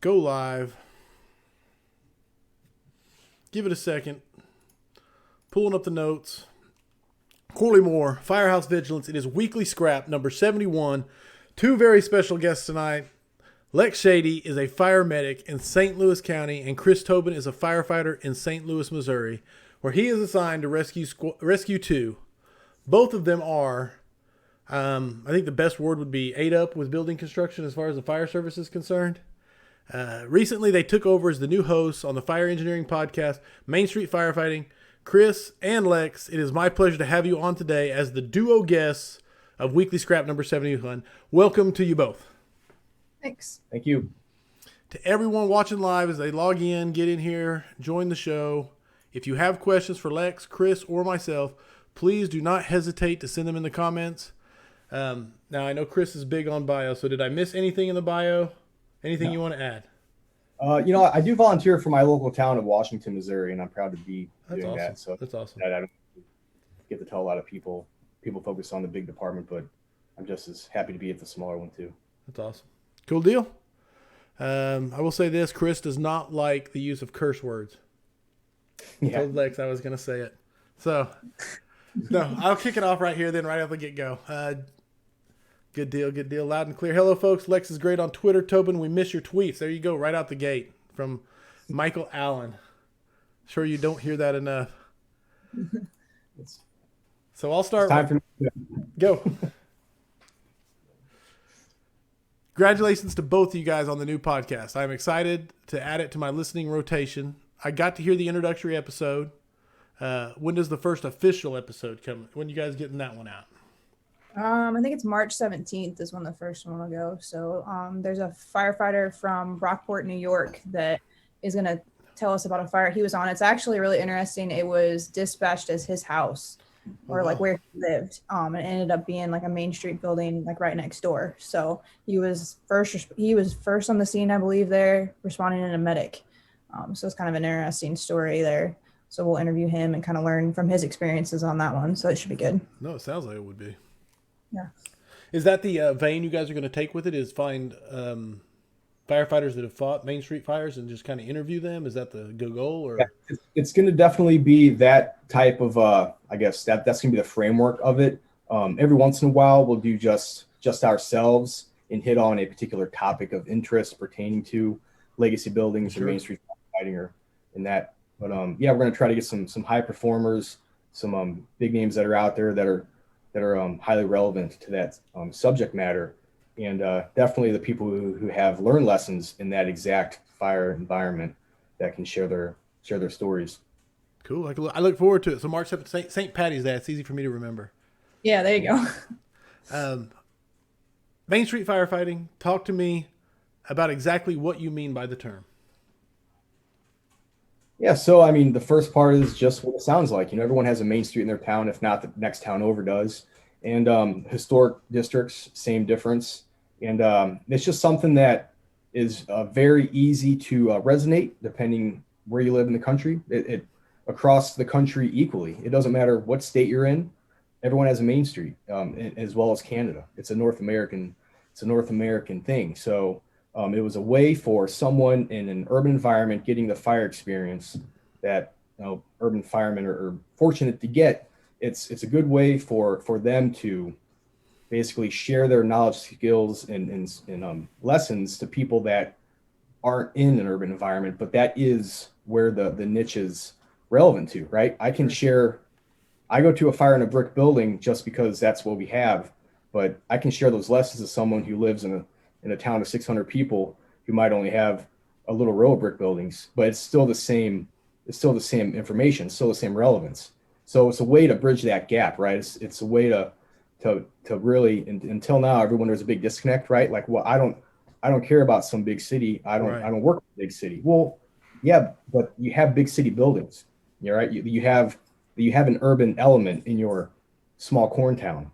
go live. Give it a second. Pulling up the notes. Corley Moore, Firehouse Vigilance. It is weekly scrap number 71. Two very special guests tonight. Lex Shady is a fire medic in St. Louis County, and Chris Tobin is a firefighter in St. Louis, Missouri, where he is assigned to Rescue 2. Both of them are, I think the best word would be ate up with building construction as far as the fire service is concerned. Recently, they took over as the new hosts on the fire engineering podcast, Main Street Firefighting. Chris and Lex, it is my pleasure to have you on today as the duo guests of Weekly Scrap number 71. Welcome to you both. Thanks. Thank you. To everyone watching live as they log in, get in here, join the show. If you have questions for Lex, Chris, or myself, please do not hesitate to send them in the comments. Now, I know Chris is big on bio, so did I miss anything in the bio? Anything you want to add? I do volunteer for my local town of Washington, Missouri, and I'm proud to be doing awesome. that. So that's awesome. I don't get to tell a lot of people. People focus on the big department, but I'm just as happy to be at the smaller one too. That's awesome. Cool deal. I will say this: Chris does not like the use of curse words. I told Lex I was going to say it. So, no, I'll kick it off right here, then right off the get-go. Good deal, good deal. Loud and clear. Hello, folks. Lex is great on Twitter. Tobin, we miss your tweets. There you go, right out the gate from Michael Allen. Sure you don't hear that enough. So I'll start. It's time for me to go. Congratulations to both of you guys on the new podcast. I'm excited to add it to my listening rotation. I got to hear the introductory episode. When does the first official episode come? When you guys getting that one out? I think it's March 17th is when the first one will go. So there's a firefighter from Brockport, New York that is going to tell us about a fire he was on. It's actually really interesting. It was dispatched as his house or like where he lived. It ended up being like a Main Street building, like right next door. So he was first on the scene, I believe, there responding in a medic. So it's kind of an interesting story there. So we'll interview him and kind of learn from his experiences on that one. So it should be good. No, it sounds like it would be. Yeah. Is that the vein you guys are going to take with it? Is find firefighters that have fought Main Street fires and just kind of interview them? Is that the goal? Or it's going to definitely be that type of. I guess that's going to be the framework of it. Every once in a while, we'll do just ourselves and hit on a particular topic of interest pertaining to legacy buildings or Main Street firefighting or in that. But we're going to try to get some high performers, some big names that are out there that are highly relevant to that subject matter, and definitely the people who have learned lessons in that exact fire environment that can share their stories. Cool. I look forward to it. So March 7th, St. Patty's Day. It's easy for me to remember. Yeah, there you go. Main Street Firefighting. Talk to me about exactly what you mean by the term. Yeah, so I mean, the first part is just what it sounds like. Everyone has a main street in their town, if not the next town over does. And historic districts, same difference. And it's just something that is very easy to resonate depending where you live in the country. It across the country equally. It doesn't matter what state you're in. Everyone has a main street, as well as Canada. It's a North American thing. So it was a way for someone in an urban environment getting the fire experience that urban firemen are fortunate to get. It's a good way for them to basically share their knowledge, skills, and lessons to people that aren't in an urban environment, but that is where the niche is relevant to, right? I go to a fire in a brick building just because that's what we have, but I can share those lessons to someone who lives in a town of 600 people who might only have a little row of brick buildings, but it's still the same information, still the same relevance. So it's a way to bridge that gap, right? It's a way to really, until now, everyone, there's a big disconnect, right? Like, well, I don't care about some big city. I don't work in a big city. Well, yeah, but you have big city buildings, right? You have an urban element in your small corn town,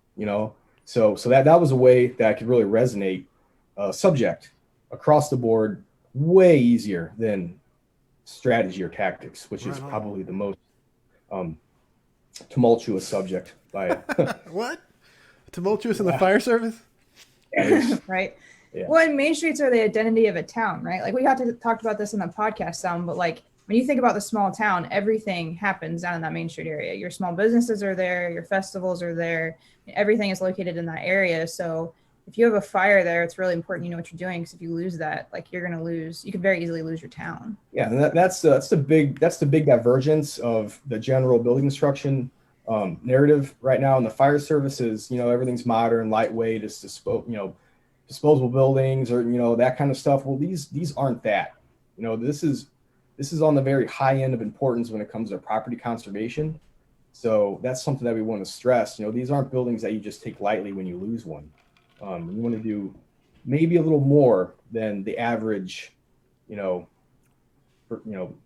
So that was a way that could really resonate subject across the board, way easier than strategy or tactics, which is probably the most tumultuous subject by what? Tumultuous in the fire service? Right. Yeah. Well, and main streets are the identity of a town, right? Like we have to talk about this in the podcast some, but like when you think about the small town, everything happens down in that main street area. Your small businesses are there, your festivals are there, everything is located in that area. So if you have a fire there, it's really important you know what you're doing, because if you lose that, like you could very easily lose your town. Yeah, and that's the big divergence of the general building construction narrative right now in the fire services. Everything's modern, lightweight, it's disposable buildings, or that kind of stuff. Well, these aren't that. This is on the very high end of importance when it comes to property conservation. So that's something that we want to stress. These aren't buildings that you just take lightly when you lose one. You want to do maybe a little more than the average,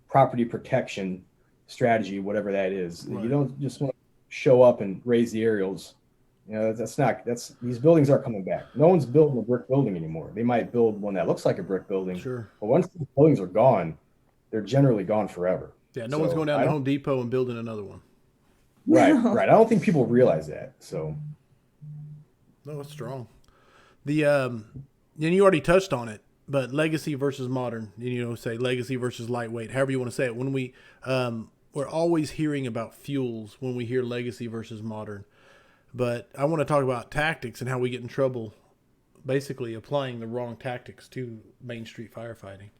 property protection strategy, whatever that is. Right. You don't just want to show up and raise the aerials. These buildings aren't coming back. No one's building a brick building anymore. They might build one that looks like a brick building. Sure. But once the buildings are gone, they're generally gone forever. Yeah, no one's going down to Home Depot and building another one. Right. I don't think people realize that. So. No, it's strong. And you already touched on it, but legacy versus modern, say legacy versus lightweight, however you want to say it. When we're always hearing about fuels when we hear legacy versus modern, but I want to talk about tactics and how we get in trouble basically applying the wrong tactics to Main Street firefighting.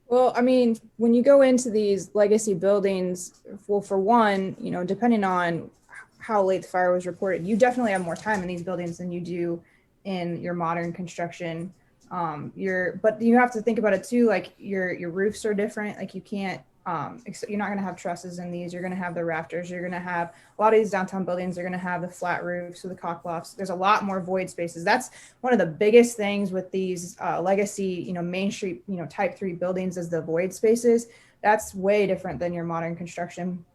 Well, I mean, when you go into these legacy buildings, well, for one, depending on how late the fire was reported, you definitely have more time in these buildings than you do in your modern construction. But you have to think about it too, like your roofs are different. Like you can't, you're not going to have trusses in these. You're going to have the rafters. You're going to have a lot of these downtown buildings are going to have the flat roofs or the cock lofts. There's a lot more void spaces. That's one of the biggest things with these legacy, Main Street, type 3 buildings is the void spaces. That's way different than your modern construction.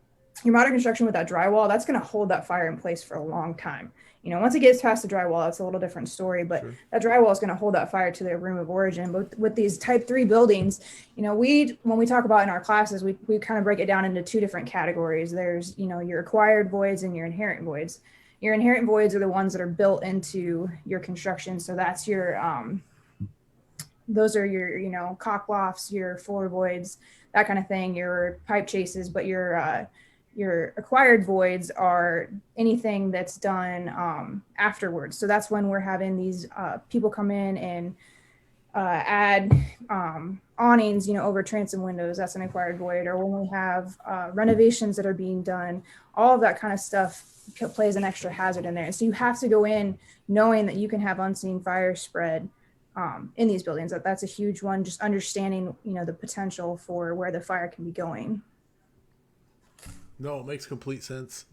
Your modern construction with that drywall, that's going to hold that fire in place for a long time. Once it gets past the drywall, it's a little different story, but sure. That drywall is going to hold that fire to their room of origin. But with these type 3 buildings, when we talk about in our classes, we kind of break it down into 2 different categories. There's, your acquired voids and your inherent voids. Your inherent voids are the ones that are built into your construction. So that's those are your, cock lofts, your floor voids, that kind of thing, your pipe chases, but your acquired voids are anything that's done afterwards. So that's when we're having these people come in and add awnings, over transom windows. That's an acquired void. Or when we have renovations that are being done, all of that kind of stuff plays an extra hazard in there. So you have to go in knowing that you can have unseen fire spread in these buildings. That's a huge one. Just understanding, the potential for where the fire can be going. No, it makes complete sense.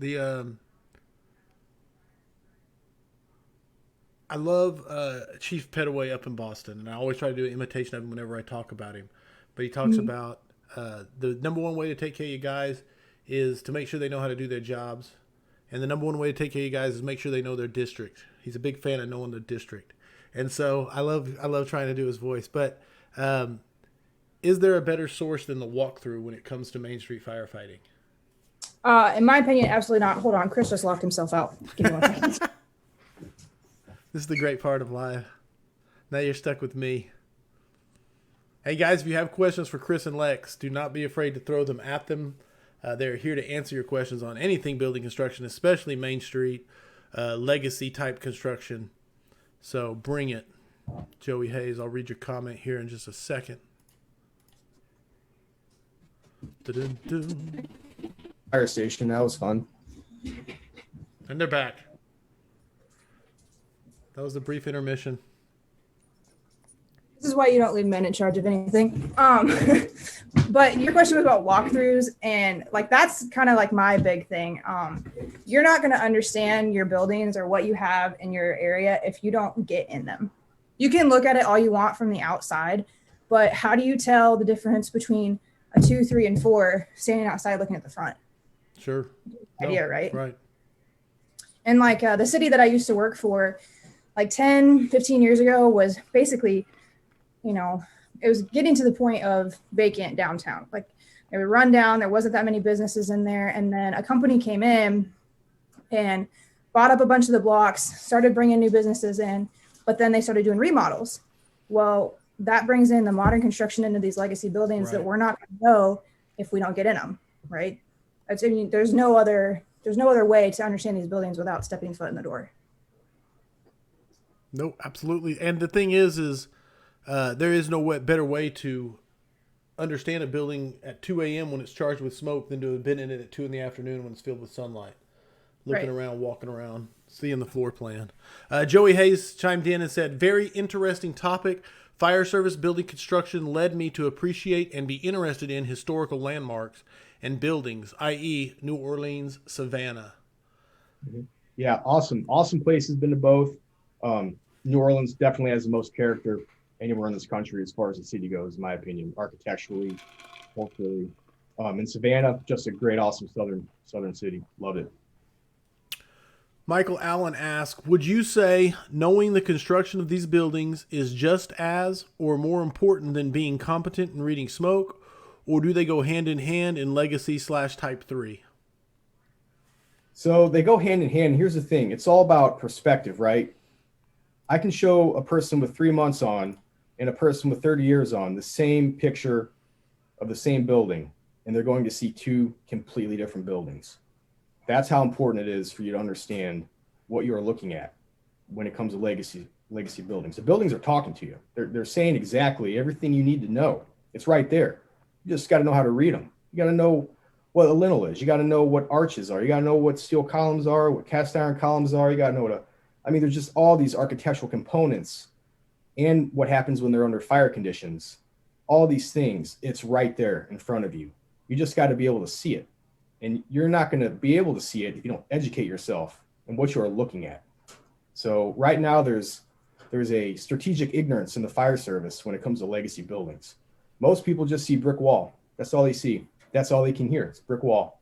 I love Chief Petaway up in Boston, and I always try to do an imitation of him whenever I talk about him. But he talks about the number one way to take care of you guys is to make sure they know how to do their jobs. And the number one way to take care of you guys is make sure they know their district. He's a big fan of knowing the district. And so I love trying to do his voice. But is there a better source than the walkthrough when it comes to Main Street firefighting? In my opinion, absolutely not. Hold on. Chris just locked himself out. Give me 1 second. This is the great part of life. Now you're stuck with me. Hey, guys, if you have questions for Chris and Lex, do not be afraid to throw them at them. They're here to answer your questions on anything building construction, especially Main Street, legacy-type construction. So bring it. Joey Hayes, I'll read your comment here in just a second. Dun-dun-dun. Fire station, that was fun. And they're back. That was a brief intermission. This is why you don't leave men in charge of anything. But your question was about walkthroughs, and like that's kind of like my big thing. You're not going to understand your buildings or what you have in your area if you don't get in them. You can look at it all you want from the outside, but how do you tell the difference between a 2, 3, and 4 standing outside looking at the front? Sure. Idea, right? Right. And like the city that I used to work for, like 10, 15 years ago was basically, it was getting to the point of vacant downtown. Like it would run down. There wasn't that many businesses in there. And then a company came in and bought up a bunch of the blocks, started bringing new businesses in. but then they started doing remodels. Well, that brings in the modern construction into these legacy buildings that we're not going to know if we don't get in them, right? I mean, there's no other way to understand these buildings without stepping foot in the door. No, absolutely. And the thing is there is no better way to understand a building at 2 a.m. when it's charged with smoke than to have been in it at 2 in the afternoon when it's filled with sunlight. Looking around, walking around, seeing the floor plan. Joey Hayes chimed in and said, very interesting topic. Fire service building construction led me to appreciate and be interested in historical landmarks and buildings, i.e. New Orleans, Savannah. Mm-hmm. Yeah, awesome. Awesome places, been to both. New Orleans definitely has the most character anywhere in this country as far as the city goes, in my opinion, architecturally, culturally. And Savannah, just a great, awesome southern city. Love it. Michael Allen asked, would you say knowing the construction of these buildings is just as or more important than being competent in reading smoke, or do they go hand in hand in legacy / type 3? So they go hand in hand. Here's the thing. It's all about perspective, right? I can show a person with 3 months on and a person with 30 years on the same picture of the same building, and they're going to see two completely different buildings. That's how important it is for you to understand what you're looking at when it comes to legacy buildings. The buildings are talking to you. They're saying exactly everything you need to know. It's right there. You just got to know how to read them. You got to know what a lintel is. You got to know what arches are. You got to know what steel columns are, what cast iron columns are. You got to know there's just all these architectural components and what happens when they're under fire conditions. All these things, it's right there in front of you. You just got to be able to see it. And you're not going to be able to see it if you don't educate yourself in what you are looking at. So right now there's a strategic ignorance in the fire service when it comes to legacy buildings. Most people just see brick wall. That's all they see. That's all they can hear. It's brick wall.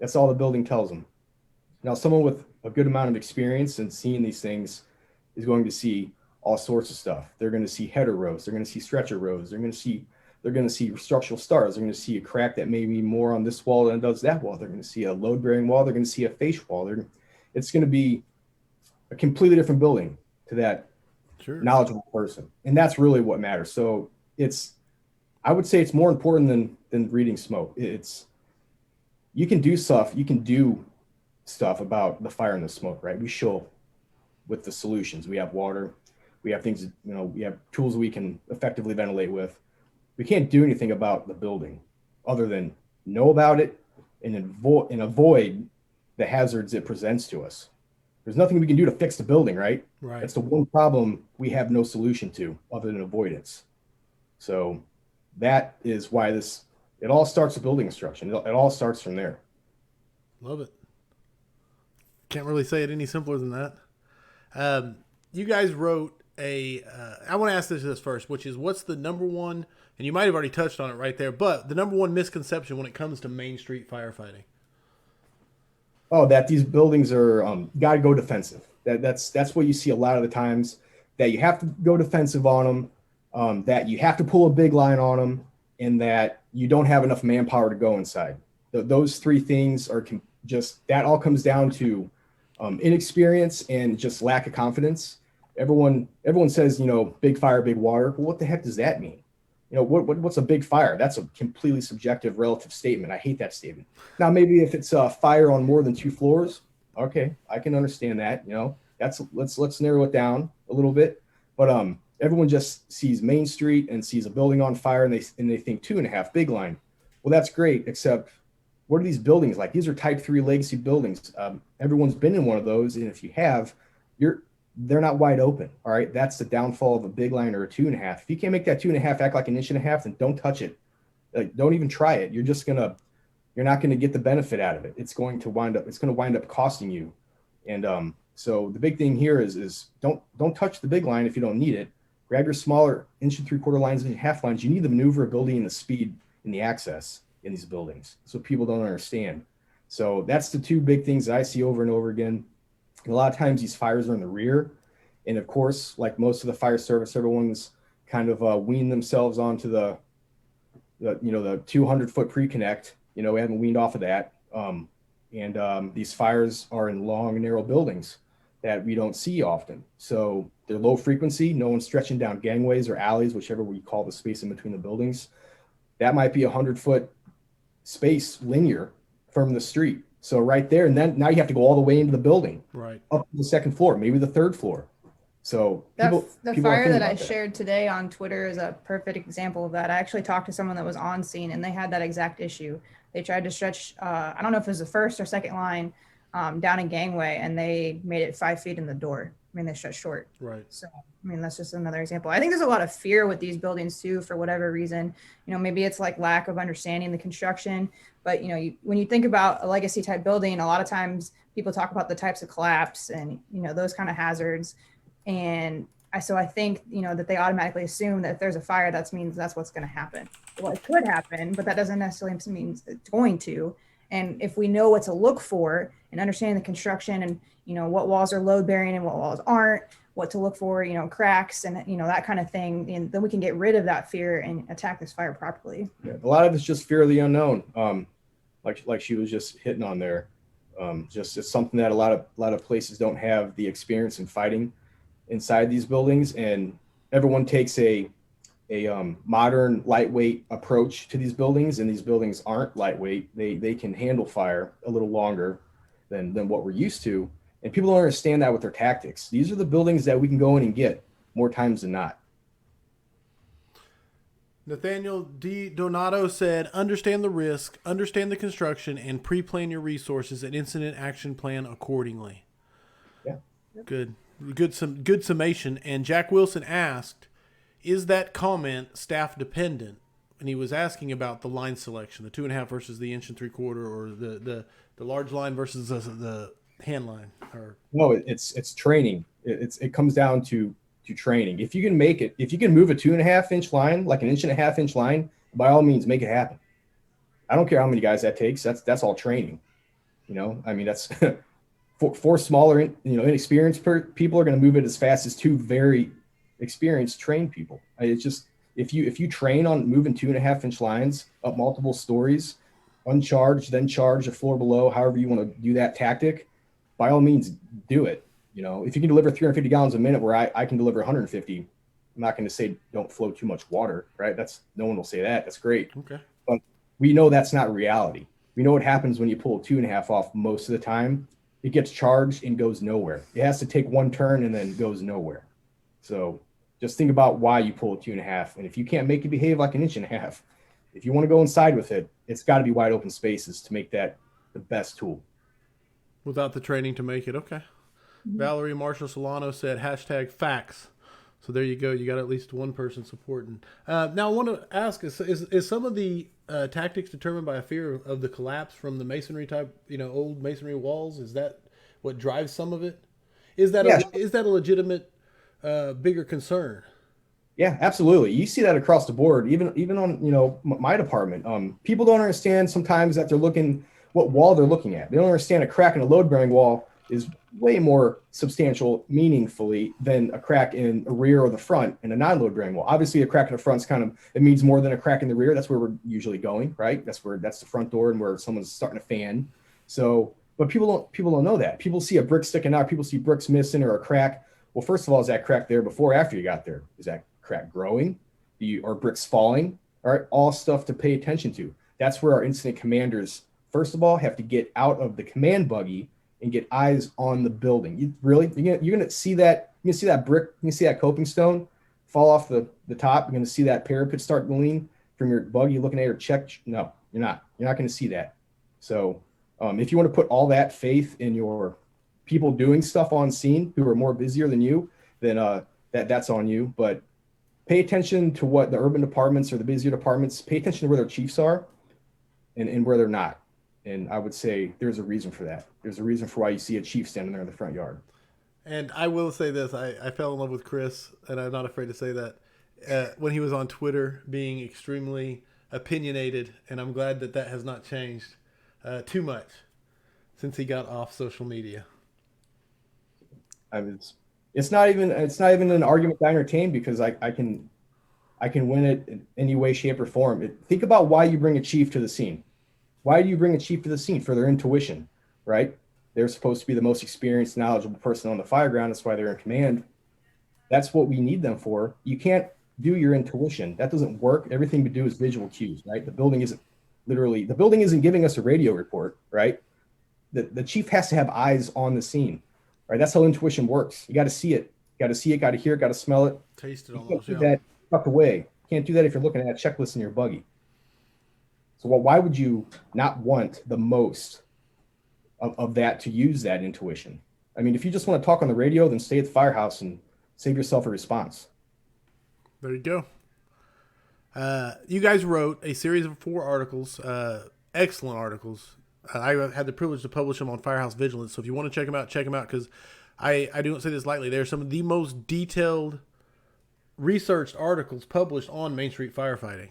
That's all the building tells them. Now, someone with a good amount of experience and seeing these things is going to see all sorts of stuff. They're going to see header rows. They're going to see stretcher rows. They're going to see structural stars. They're going to see a crack that may be more on this wall than it does that wall. They're going to see a load-bearing wall. They're going to see a face wall. It's going to be a completely different building to that knowledgeable person. And that's really what matters. So I would say it's more important than reading smoke. You can do stuff about the fire and the smoke, right? We show with the solutions. We have water. We have things, we have tools we can effectively ventilate with. We can't do anything about the building other than know about it and avoid the hazards it presents to us. There's nothing we can do to fix the building, right? Right. That's the one problem we have no solution to other than avoidance. So that is why it all starts with building construction. It all starts from there. Love it. Can't really say it any simpler than that. You guys wrote I want to ask this first, which is what's the number one, and you might have already touched on it right there, but the number one misconception when it comes to Main Street firefighting? Oh, that these buildings are got to go defensive. That's what you see a lot of the times, that you have to go defensive on them, that you have to pull a big line on them, and that you don't have enough manpower to go inside. Those three things are that all comes down to inexperience and just lack of confidence. Everyone says, big fire, big water. Well, what the heck does that mean? What's a big fire? That's a completely subjective relative statement. I hate that statement. Now, maybe if it's a fire on more than 2 floors, okay, I can understand that. Let's narrow it down a little bit. But everyone just sees Main Street and sees a building on fire, and they think 2.5 big line. Well, that's great, except what are these buildings like? These are type 3 legacy buildings. Everyone's been in one of those, and if you have, they're not wide open. All right. That's the downfall of a big line or a 2.5. If you can't make that 2.5 act like 1.5 inches, then don't touch it. Don't even try it. You're not going to get the benefit out of it. It's going to wind up costing you. And so the big thing here is don't touch the big line if you don't need it. Grab your smaller 1 3/4 lines and half lines. You need the maneuverability and the speed and the access in these buildings. So people don't understand. So that's the two big things that I see over and over again. And a lot of times these fires are in the rear. And of course, like most of the fire service, everyone's kind of weaned themselves onto the 200-foot pre-connect. We haven't weaned off of that. These fires are in long, narrow buildings. that we don't see often. So they're low frequency, no one's stretching down gangways or alleys, whichever we call the space in between the buildings. That might be 100-foot space linear from the street. So right there, and then now you have to go all the way into the building, Right. up to the second floor, maybe the third floor. So The people fire aren't that thinking I about that. shared today on Twitter is a perfect example of that. I actually talked to someone that was on scene and they had that exact issue. They tried to stretch, I don't know if it was the first or second line down a gangway, and they made it 5 feet in the door. I mean, they stretched short. Right. So, I mean, that's just another example. I think there's a lot of fear with these buildings too, for whatever reason. You know, maybe it's like lack of understanding the construction, but you know, when you think about a legacy type building, a lot of times people talk about the types of collapse and, you know, those kind of hazards. And so I think, you know, that they automatically assume that if there's a fire, that means that's what's going to happen. Well, it could happen, but that doesn't necessarily mean it's going to. And if we know what to look for and understand the construction and, you know, what walls are load bearing and what walls aren't, what to look for, you know, cracks and, you know, that kind of thing. And then we can get rid of that fear and attack this fire properly. Yeah, a lot of it's just fear of the unknown. Like she was just hitting on there. Just it's something that a lot of places don't have the experience in fighting inside these buildings, and everyone takes a modern lightweight approach to these buildings, and these buildings aren't lightweight. They can handle fire a little longer than what we're used to, and people don't understand that with their tactics. These are the buildings that we can go in and get more times than not. Nathaniel D. Donato said, understand the risk, understand the construction, and pre-plan your resources and incident action plan accordingly. Yeah. Good summation. And Jack Wilson asked, is that comment staff dependent? And he was asking about the line selection, the 2.5 versus the 1 3/4, or the large line versus the hand line. Or no, it's training. It comes down to training. If you can make it, if you can move a 2.5-inch line, like an 1.5-inch line, by all means, make it happen. I don't care how many guys that takes. That's all training. You know, I mean, that's four smaller, inexperienced people are going to move it as fast as 2 very experienced trained people. It's just, if you train on moving 2.5-inch lines up multiple stories, uncharged, then charge a floor below, however you want to do that tactic, by all means, do it. You know, if you can deliver 350 gallons a minute where I can deliver 150, I'm not going to say don't flow too much water, right? No one will say that. That's great. Okay. But we know that's not reality. We know what happens when you pull a 2.5 off most of the time. It gets charged and goes nowhere. It has to take one turn and then goes nowhere. So just think about why you pull a 2.5. And if you can't make it behave like an 1.5, if you want to go inside with it, it's got to be wide open spaces to make that the best tool. Without the training to make it. Okay. Mm-hmm. Valerie Marshall Solano said #facts. So there you go. You got at least one person supporting. Now I want to ask, is some of the tactics determined by a fear of the collapse from the masonry type, old masonry walls? Is that what drives some of it? Is that a legitimate bigger concern? Yeah, absolutely. You see that across the board, even on, my department. People don't understand sometimes that they're looking what wall they're looking at. They don't understand a crack in a load bearing wall is way more substantial meaningfully than a crack in a rear or the front in a non-load bearing wall. Obviously, a crack in the front's it means more than a crack in the rear. That's where we're usually going, right? That's the front door and where someone's starting to fan. So, but people don't know that. People see a brick sticking out. People see bricks missing or a crack. Well, first of all, is that crack there before or after you got there? Is that crack growing? Are bricks falling? All right, all stuff to pay attention to. That's where our incident commanders, first of all, have to get out of the command buggy and get eyes on the building. You're gonna see that. You can see that brick. You can see that coping stone fall off the top. You're gonna see that parapet start to lean from your buggy looking at your check. No, you're not. You're not gonna see that. So if you want to put all that faith in your people doing stuff on scene who are more busier than you, then that's on you. But pay attention to what the urban departments or the busier departments, pay attention to where their chiefs are and where they're not. And I would say there's a reason for that. There's a reason for why you see a chief standing there in the front yard. And I will say this. I fell in love with Chris, and I'm not afraid to say that, when he was on Twitter being extremely opinionated, and I'm glad that has not changed too much since he got off social media. It's not even an argument to entertain because I can win it in any way, shape, or form. Think about why you bring a chief to the scene. Why do you bring a chief to the scene? For their intuition, right? They're supposed to be the most experienced, knowledgeable person on the fire ground. That's why they're in command. That's what we need them for. You can't do your intuition. That doesn't work. Everything we do is visual cues, right? The building isn't giving us a radio report, right? The chief has to have eyes on the scene, right? That's how intuition works. You got to see it. Got to see it, got to hear it, got to smell it. Taste it You can't almost, do yeah. that tucked away. You can't do that if you're looking at a checklist in your buggy. So why would you not want the most of that to use that intuition? I mean, if you just want to talk on the radio, then stay at the firehouse and save yourself a response. There you go. You guys wrote a series of 4 articles, excellent articles. I had the privilege to publish them on Firehouse Vigilance. So if you want to check them out because I don't say this lightly. They're some of the most detailed, researched articles published on Main Street firefighting.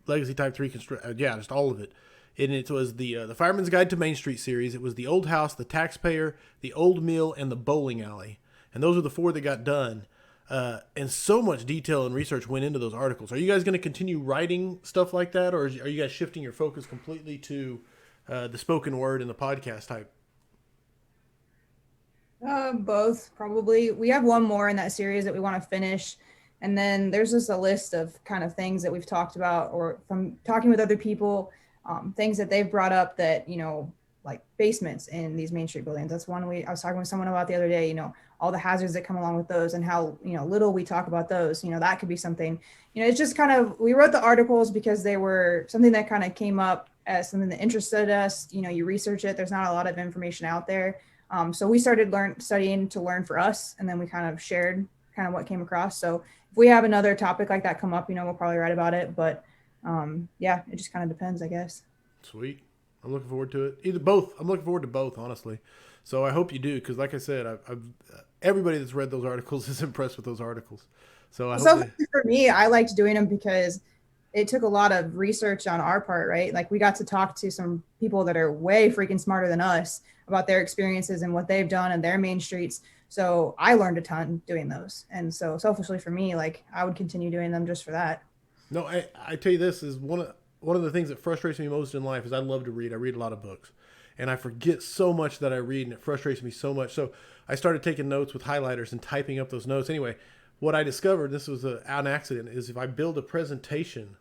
Legacy Type 3, just all of it. And it was the Fireman's Guide to Main Street series. It was the Old House, the Taxpayer, the Old Mill, and the Bowling Alley. And those are the 4 that got done. And so much detail and research went into those articles. Are you guys going to continue writing stuff like that, or are you guys shifting your focus completely to the spoken word and the podcast type? Both, probably. We have one more in that series that we want to finish. And then there's just a list of kind of things that we've talked about, or from talking with other people, things that they've brought up that, like basements in these Main Street buildings. That's one I was talking with someone about the other day, all the hazards that come along with those and how, little we talk about those. That could be something, it's just kind of, we wrote the articles because they were something that kind of came up as something that interested us. You research it, there's not a lot of information out there. So we started studying to learn for us, and then we kind of shared kind of what came across. So if we have another topic like that come up, we'll probably write about it. But it just kind of depends, I guess. Sweet. I'm looking forward to it. Both. I'm looking forward to both, honestly. So I hope you do, because like I said, I've everybody that's read those articles is impressed with those articles. So for me, I liked doing them because it took a lot of research on our part, right? Like we got to talk to some people that are way freaking smarter than us about their experiences and what they've done in their main streets. So I learned a ton doing those. And so selfishly for me, like I would continue doing them just for that. No, I tell you, this is one of the things that frustrates me most in life is I love to read. I read a lot of books, and I forget so much that I read, and it frustrates me so much. So I started taking notes with highlighters and typing up those notes. Anyway, what I discovered, this was an accident, is if I build a presentation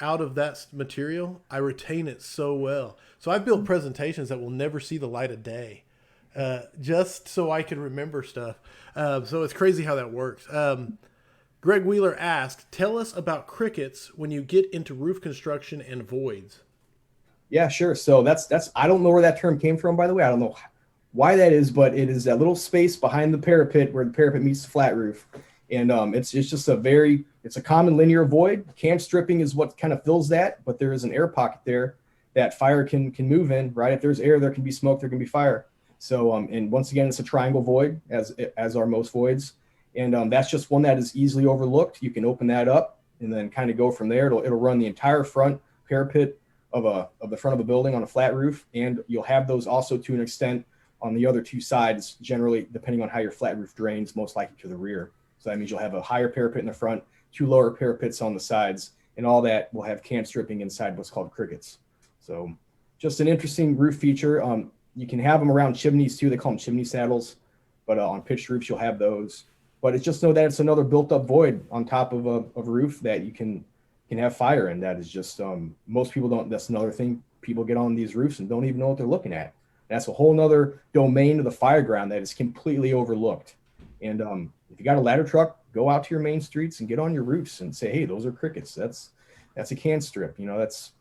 out of that material, I retain it so well. So I've built presentations that will never see the light of day, just so I can remember stuff. So it's crazy how that works. Greg Wheeler asked, tell us about crickets when you get into roof construction and voids. Yeah, sure. So that's I don't know where that term came from, by the way. I don't know why that is, but it is that little space behind the parapet where the parapet meets the flat roof. And it's just it's a common linear void. Cam stripping is what kind of fills that, but there is an air pocket there that fire can move in, right? If there's air, there can be smoke, there can be fire. So, and once again, it's a triangle void, as are most voids. And that's just one that is easily overlooked. You can open that up and then kind of go from there. It'll run the entire front parapet of the front of a building on a flat roof. And you'll have those also to an extent on the other 2 sides, generally, depending on how your flat roof drains, most likely to the rear. So that means you'll have a higher parapet in the front, 2 lower parapets on the sides, and all that will have cam stripping inside what's called crickets. So just an interesting roof feature. You can have them around chimneys too. They call them chimney saddles, but on pitched roofs, you'll have those. But it's just know that it's another built up void on top of a roof that you can have fire in. That is just, most people don't, that's another thing. People get on these roofs and don't even know what they're looking at. That's a whole nother domain of the fire ground that is completely overlooked. And if you got a ladder truck, go out to your main streets and get on your roofs and say, hey, those are crickets. That's a can strip. That's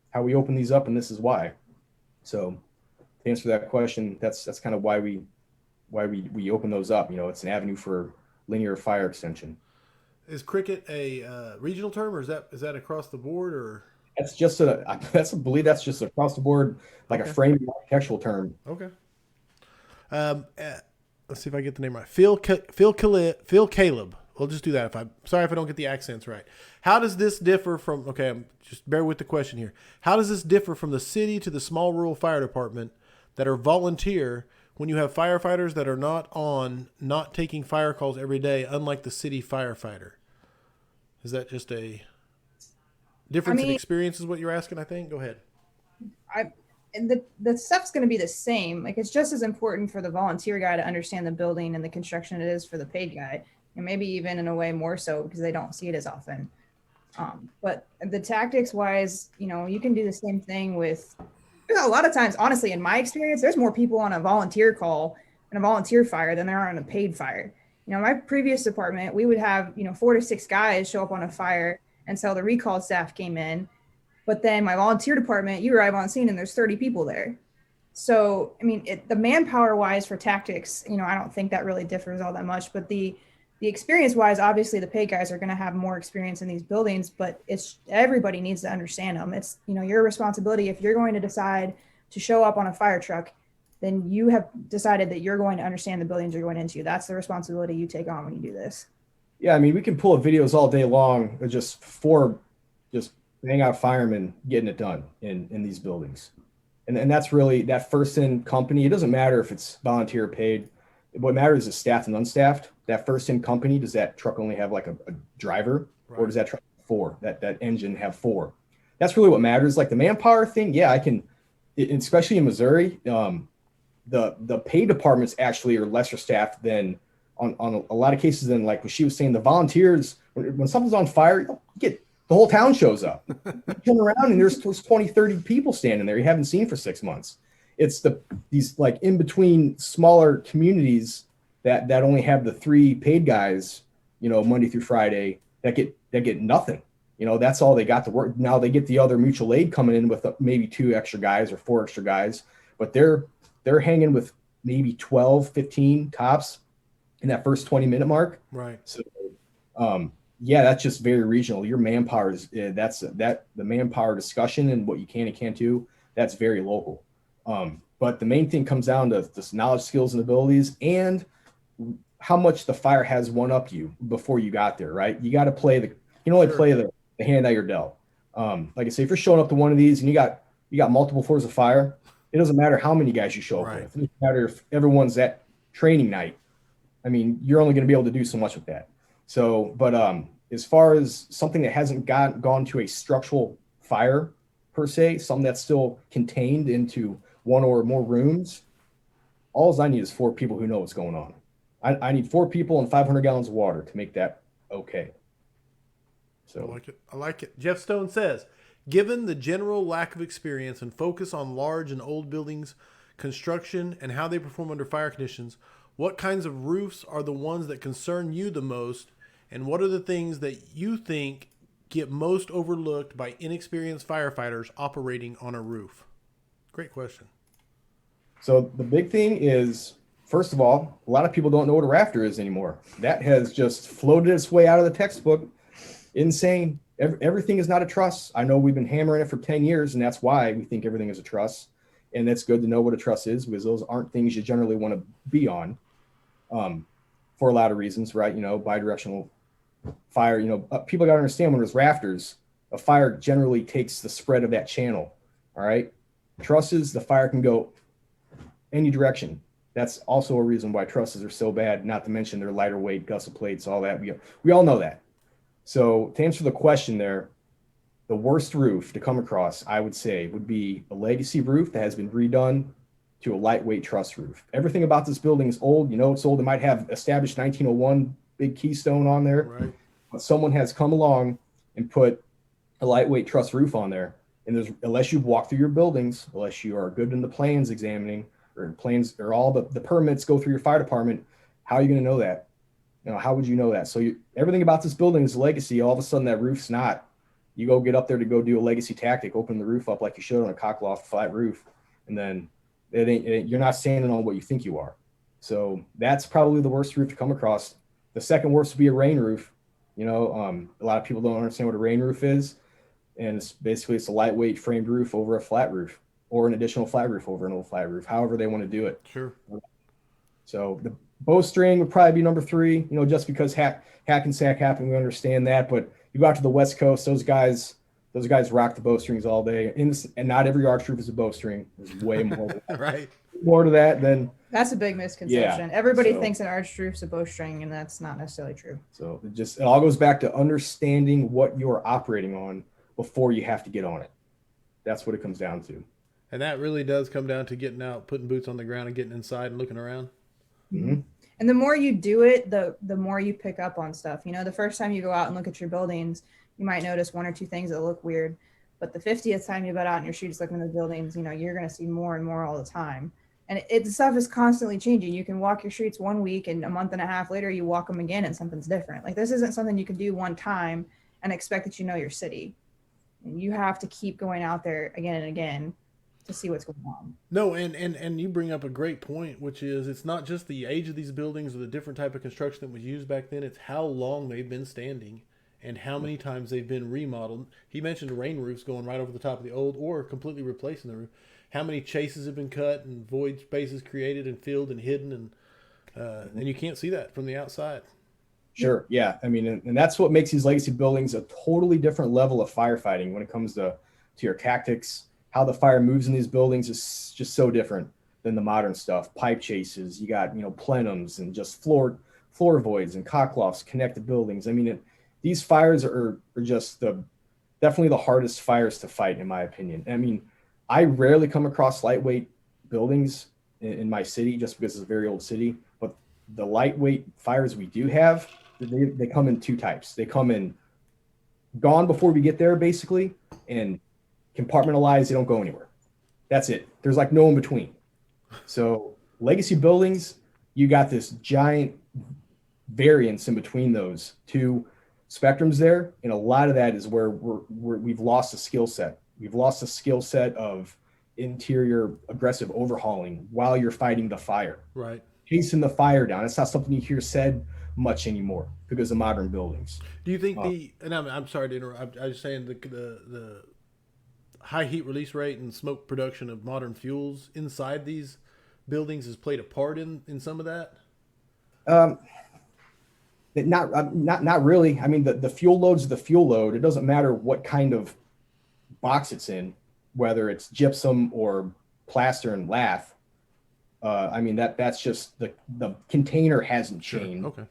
how we open these up, and this is why. So to answer that question, that's kind of why we open those up. It's an avenue for linear fire extension. Is cricket a regional term, or is that across the board, or? That's just I believe that's just across the board, like a framing architectural term. Okay. Let's see if I get the name right. Phil Caleb. We'll just do that. Sorry if I don't get the accents right. How does this differ from? Okay, just bear with the question here. How does this differ from the city to the small rural fire department that are volunteer when you have firefighters that are not taking fire calls every day, unlike the city firefighter? Is that just a difference in experience is what you're asking, I think? Go ahead. and the stuff's going to be the same. Like, it's just as important for the volunteer guy to understand the building and the construction it is for the paid guy, and maybe even in a way more so because they don't see it as often. But the tactics wise, you can do the same thing with a lot of times. Honestly, in my experience, there's more people on a volunteer call and a volunteer fire than there are on a paid fire. My previous department, we would have 4 to 6 guys show up on a fire until the recall staff came in. But then my volunteer department, you arrive on scene and there's 30 people there. So, I mean, the manpower wise for tactics, I don't think that really differs all that much. But the experience wise, obviously the paid guys are going to have more experience in these buildings, but everybody needs to understand them. It's, your responsibility. If you're going to decide to show up on a fire truck, then you have decided that you're going to understand the buildings you're going into. That's the responsibility you take on when you do this. Yeah, I mean, we can pull up videos all day long of just hang out firemen getting it done in these buildings. And that's really that first in company. It doesn't matter if it's volunteer or paid. What matters is staffed and unstaffed. That first in company, does that truck only have like a driver, right? Or does that truck have 4, that engine have 4? That's really what matters. Like the manpower thing. Yeah, I can, especially in Missouri, the paid departments actually are lesser staffed than on a lot of cases than, like what she was saying, the volunteers, when something's on fire, you get the whole town shows up. You turn around and there's 20, 30 people standing there you haven't seen for 6 months. It's these like in between smaller communities that only have the 3 paid guys, Monday through Friday that get nothing. That's all they got to work. Now they get the other mutual aid coming in with maybe 2 extra guys or 4 extra guys, but they're hanging with maybe 12, 15 tops in that first 20-minute mark. Right. So, yeah, that's just very regional. Your manpower is the manpower discussion and what you can and can't do. That's very local. But the main thing comes down to this knowledge, skills, and abilities, and how much the fire has one up you before you got there. Right? You got to play you can only play the hand that you're dealt. Like I say, if you're showing up to one of these and you got multiple floors of fire, it doesn't matter how many guys you show up with. It doesn't matter if everyone's at training night. I mean, you're only going to be able to do so much with that. So, but as far as something that hasn't gone to a structural fire per se, something that's still contained into 1 or more rooms, all I need is 4 people who know what's going on. I need 4 people and 500 gallons of water to make that okay. So I like it. Jeff Stone says, given the general lack of experience and focus on large and old buildings, construction, and how they perform under fire conditions, what kinds of roofs are the ones that concern you the most? And what are the things that you think get most overlooked by inexperienced firefighters operating on a roof? Great question. So the big thing is, first of all, a lot of people don't know what a rafter is anymore. That has just floated its way out of the textbook. Insane. Everything is not a truss. I know we've been hammering it for 10 years, and that's why we think everything is a truss. And it's good to know what a truss is, because those aren't things you generally want to be on for a lot of reasons, right? Bidirectional fire, people got to understand, when there's rafters, a fire generally takes the spread of that channel. All right. Trusses, the fire can go any direction. That's also a reason why trusses are so bad, not to mention their lighter weight, gusset plates, all that. We all know that. So to answer the question there, the worst roof to come across, I would say, would be a legacy roof that has been redone to a lightweight truss roof. Everything about this building is old. It's old. It might have established 1901 big keystone on there. Right. But someone has come along and put a lightweight truss roof on there. And unless you've walked through your buildings, unless you are good in the plans examining, or plans, or all the permits go through your fire department, how are you going to know that? How would you know that? So everything about this building is legacy. All of a sudden that roof's not. You go get up there to go do a legacy tactic, open the roof up like you should on a cockloft flat roof, and then you're not standing on what you think you are. So that's probably the worst roof to come across. The second worst would be a rain roof. A lot of people don't understand what a rain roof is, and it's a lightweight framed roof over a flat roof, or an additional flat roof over an old flat roof, however they want to do it. Sure. So the bowstring would probably be number 3, just because hack and sack happen, we understand that. But you go out to the West Coast, those guys rock the bowstrings all day. And not every arch roof is a bowstring. There's way more to that. Right. More to that than. That's a big misconception. Everybody So- thinks an arch roof's a bowstring, and that's not necessarily true. So it all goes back to understanding what you're operating on before you have to get on it. That's what it comes down to. And that really does come down to getting out, putting boots on the ground, and getting inside and looking around. Mm-hmm. And the more you do it, the more you pick up on stuff. You know, the first time you go out and look at your buildings, you might notice one or two things that look weird. But the 50th time you go out and your streets looking at the buildings, you know, you're going to see more and more all the time. And the stuff is constantly changing. You can walk your streets one week and a month and a half later, you walk them again and something's different. Like, this isn't something you can do one time and expect that you know your city. And you have to keep going out there again and again to see what's going on. No, and you bring up a great point, which is it's not just the age of these buildings or the different type of construction that was used back then. It's how long they've been standing and how many times they've been remodeled. He mentioned rain roofs going right over the top of the old or completely replacing the roof. How many chases have been cut and void spaces created and filled and hidden, and you can't see that from the outside. Sure. Yeah. I mean, and that's what makes these legacy buildings a totally different level of firefighting when it comes to your tactics. How the fire moves in these buildings is just so different than the modern stuff. Pipe chases, you got, plenums and just floor voids and cocklofts connect the buildings. I mean, these fires are just definitely the hardest fires to fight, in my opinion. I mean, I rarely come across lightweight buildings in my city just because it's a very old city, but the lightweight fires we do have, they come in two types. They come in gone before we get there, basically, and compartmentalized. They don't go anywhere. That's it. There's like no in between. So legacy buildings, you got this giant variance in between those two spectrums there, and a lot of that is where we've lost a skill set. We've lost a skill set of interior aggressive overhauling while you're fighting the fire. Right. Chasing the fire down. It's not something you hear said much anymore because of modern buildings. Do you think and I'm sorry to interrupt. I was saying the high heat release rate and smoke production of modern fuels inside these buildings has played a part in some of that? Not really. I mean, the fuel load's the fuel load. It doesn't matter what kind of box it's in, whether it's gypsum or plaster and lath. I mean, that's just the container hasn't changed. Sure.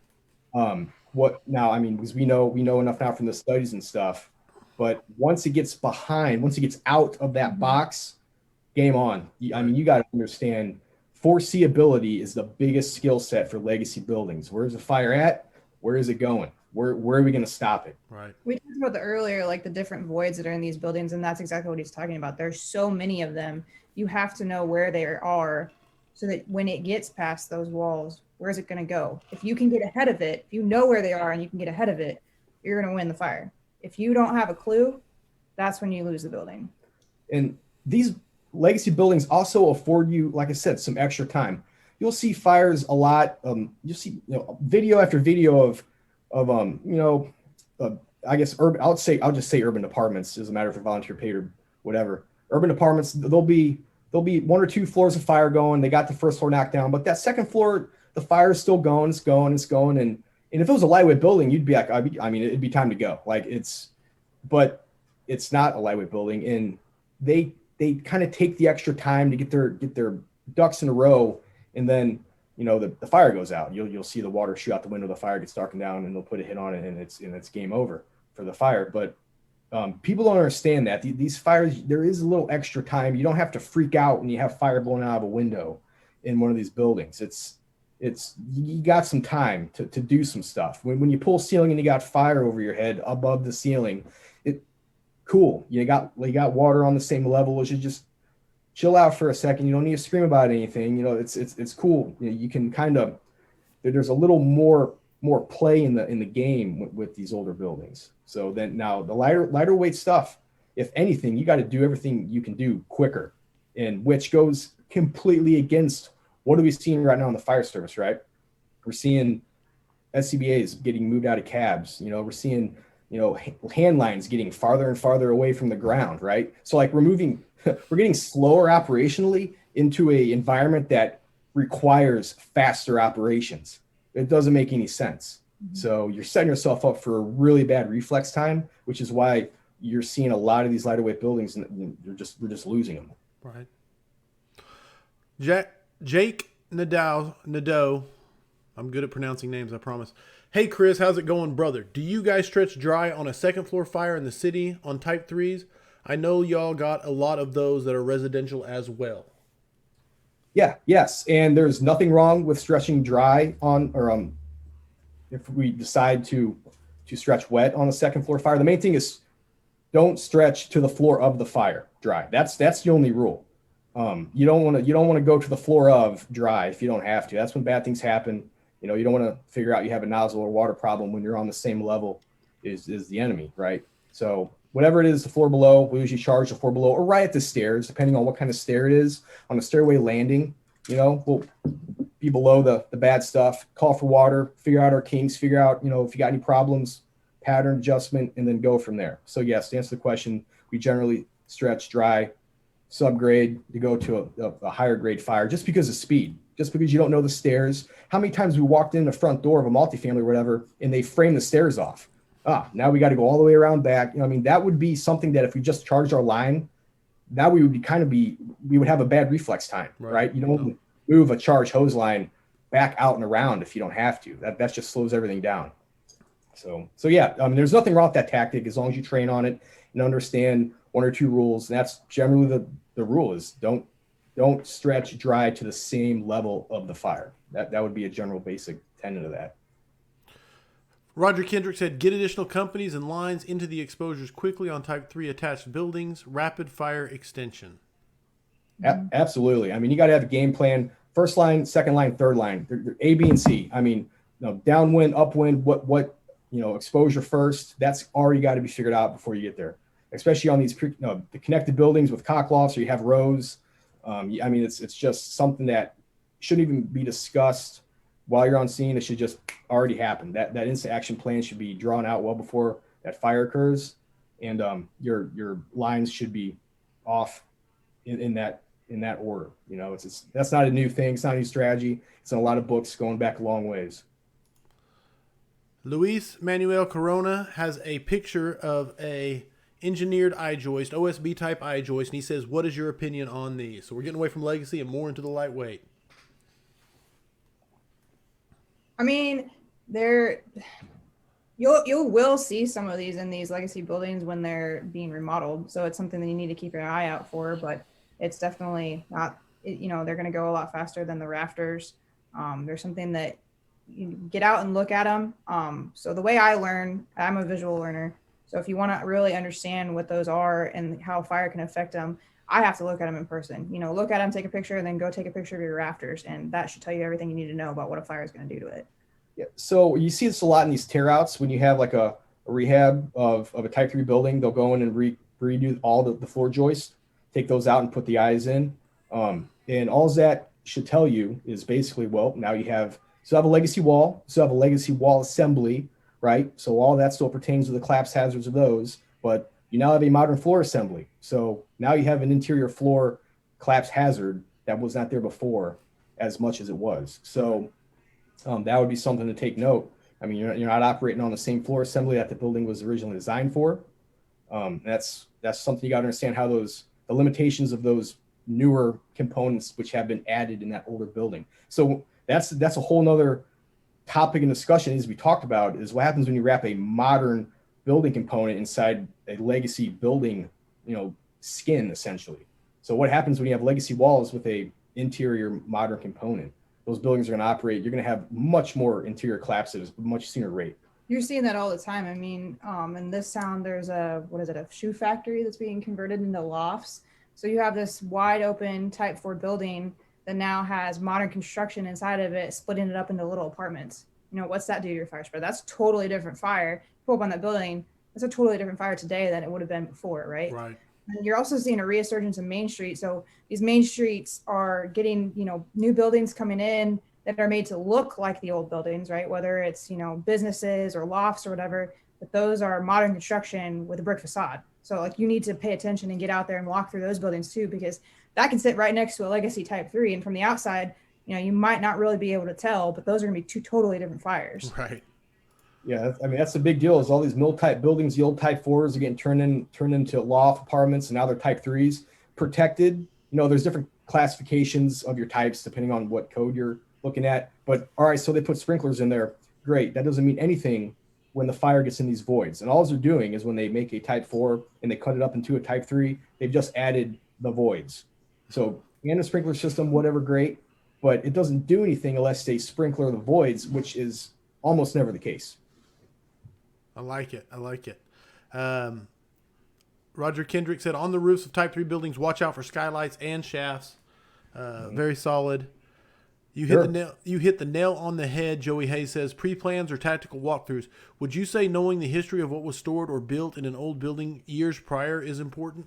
Okay. What now? I mean, because we know enough now from the studies and stuff. But once it gets out of that box, game on. I mean, you got to understand, foreseeability is the biggest skill set for legacy buildings. Where's the fire at? Where is it going? Where are we going to stop it? Right. We talked about earlier, like the different voids that are in these buildings, and that's exactly what he's talking about. There's so many of them. You have to know where they are so that when it gets past those walls, where is it going to go? If you can get ahead of it, if you know where they are and you can get ahead of it, you're going to win the fire. If you don't have a clue, that's when you lose the building. And these legacy buildings also afford you, like I said, some extra time. You'll see fires a lot. You'll see video after video of I guess urban. I'll just say urban apartments. Doesn't matter if they're volunteer paid or whatever. Urban apartments. There'll be one or two floors of fire going. They got the first floor knocked down, but that second floor, the fire is still going. It's going. And if it was a lightweight building, you'd be like, it'd be time to go. But it's not a lightweight building, and they kind of take the extra time to get their ducks in a row, and then the fire goes out. You'll see the water shoot out the window, the fire gets darkened down, and they'll put a hit on it, and it's game over for the fire. But people don't understand that these fires, there is a little extra time. You don't have to freak out when you have fire blowing out of a window in one of these buildings. You got some time to do some stuff. When you pull ceiling and you got fire over your head above the ceiling, cool. You got water on the same level as you. Just chill out for a second. You don't need to scream about anything. It's cool. You can kind of, there's a little more play in the game with these older buildings. So then now the lighter weight stuff, if anything, you got to do everything you can do quicker, and which goes completely against what are we seeing right now in the fire service, right? We're seeing SCBAs getting moved out of cabs. We're seeing, hand lines getting farther and farther away from the ground, right? So we're getting slower operationally into a environment that requires faster operations. It doesn't make any sense. Mm-hmm. So you're setting yourself up for a really bad reflex time, which is why you're seeing a lot of these lighter weight buildings, and we're just losing them. Right. Jake Nadeau, I'm good at pronouncing names, I promise. Hey Chris, how's it going, brother? Do you guys stretch dry on a second floor fire in the city on type 3s? I know y'all got a lot of those that are residential as well. Yeah, yes, and there's nothing wrong with stretching dry on, or if we decide to stretch wet on the second floor fire. The main thing is don't stretch to the floor of the fire dry. That's the only rule. You don't want to go to the floor of dry if you don't have to. That's when bad things happen. You know, you don't want to figure out you have a nozzle or water problem when you're on the same level is the enemy, right? So whatever it is, the floor below, we usually charge the floor below or right at the stairs, depending on what kind of stair it is. On the stairway landing, you know, we'll be below the bad stuff, call for water, figure out our kinks, figure out, you know, if you got any problems, pattern adjustment, and then go from there. So yes, to answer the question, we generally stretch dry, subgrade to go to a higher grade fire just because of speed, just because you don't know the stairs. How many times we walked in the front door of a multifamily or whatever, and they framed the stairs off. Now we got to go all the way around back. You know, I mean, that would be something that if we just charged our line, now we would we would have a bad reflex time, right? You don't move a charged hose line back out and around if you don't have to. That just slows everything down. So yeah, I mean, there's nothing wrong with that tactic as long as you train on it and understand one or two rules. And that's generally the rule is don't stretch dry to the same level of the fire. That would be a general basic tenet of that. Roger Kendrick said, get additional companies and lines into the exposures quickly on type 3 attached buildings, rapid fire extension. Absolutely. I mean, you got to have a game plan. First line, second line, third line, they're A, B, and C. I mean, you know, downwind, upwind, what exposure first, that's already got to be figured out before you get there, especially on these the connected buildings with cocklots or you have rows. I mean, it's just something that shouldn't even be discussed while you're on scene. It should just already happen. That instant action plan should be drawn out well before that fire occurs, and your lines should be off in that order. You know, that's not a new thing. It's not a new strategy. It's in a lot of books going back a long ways. Luis Manuel Corona has a picture of a engineered I-joist, OSB type I-joist, and he says, what is your opinion on these? So we're getting away from legacy and more into the lightweight. I mean, you will see some of these in these legacy buildings when they're being remodeled. So it's something that you need to keep your eye out for, but it's definitely not, they're going to go a lot faster than the rafters. There's something that you get out and look at them. So the way I learn, I'm a visual learner. So if you want to really understand what those are and how fire can affect them, I have to look at them in person. Look at them, take a picture, and then go take a picture of your rafters. And that should tell you everything you need to know about what a fire is going to do to it. Yeah. So you see this a lot in these tear outs when you have like a rehab of a type 3 building. They'll go in and redo all the floor joists, take those out and put the eyes in. And all that should tell you is basically, well, now you have a legacy wall, have a legacy wall assembly, right? So all that still pertains to the collapse hazards of those, but you now have a modern floor assembly. So now you have an interior floor collapse hazard that was not there before as much as it was. So that would be something to take note. I mean, you're not operating on the same floor assembly that the building was originally designed for. That's something you got to understand, how the limitations of those newer components which have been added in that older building. So that's a whole nother topic and discussion, as we talked about, is what happens when you wrap a modern building component inside a legacy building, skin essentially. So what happens when you have legacy walls with a interior modern component? Those buildings are going to operate. You're going to have much more interior collapses, much sooner rate. You're seeing that all the time. I mean, in this town, there's a shoe factory that's being converted into lofts. So you have this wide open type 4 building that now has modern construction inside of it, splitting it up into little apartments. What's that do to your fire spread? That's totally different fire. Pull up on that building, that's a totally different fire today than it would have been before, right? Right. And you're also seeing a resurgence of Main Street. So these main streets are getting, new buildings coming in that are made to look like the old buildings, right? Whether it's, businesses or lofts or whatever, but those are modern construction with a brick facade. So like you need to pay attention and get out there and walk through those buildings too, because that can sit right next to a legacy type 3. And from the outside, you might not really be able to tell, but those are going to be two totally different fires. Right. Yeah, I mean, that's the big deal, is all these mill type buildings, the old type 4s are getting turned into loft apartments, and now they're type 3s, protected. There's different classifications of your types depending on what code you're looking at. But all right, so they put sprinklers in there. Great. That doesn't mean anything when the fire gets in these voids. And all they're doing is when they make a type 4 and they cut it up into a type 3, they've just added the voids. So, and a sprinkler system, whatever, great, but it doesn't do anything unless they sprinkler the voids, which is almost never the case. I like it. Roger Kendrick said, on the roofs of type 3 buildings, watch out for skylights and shafts. Very solid. You hit the nail on the head. Joey Hayes says, pre-plans or tactical walkthroughs. Would you say knowing the history of what was stored or built in an old building years prior is important?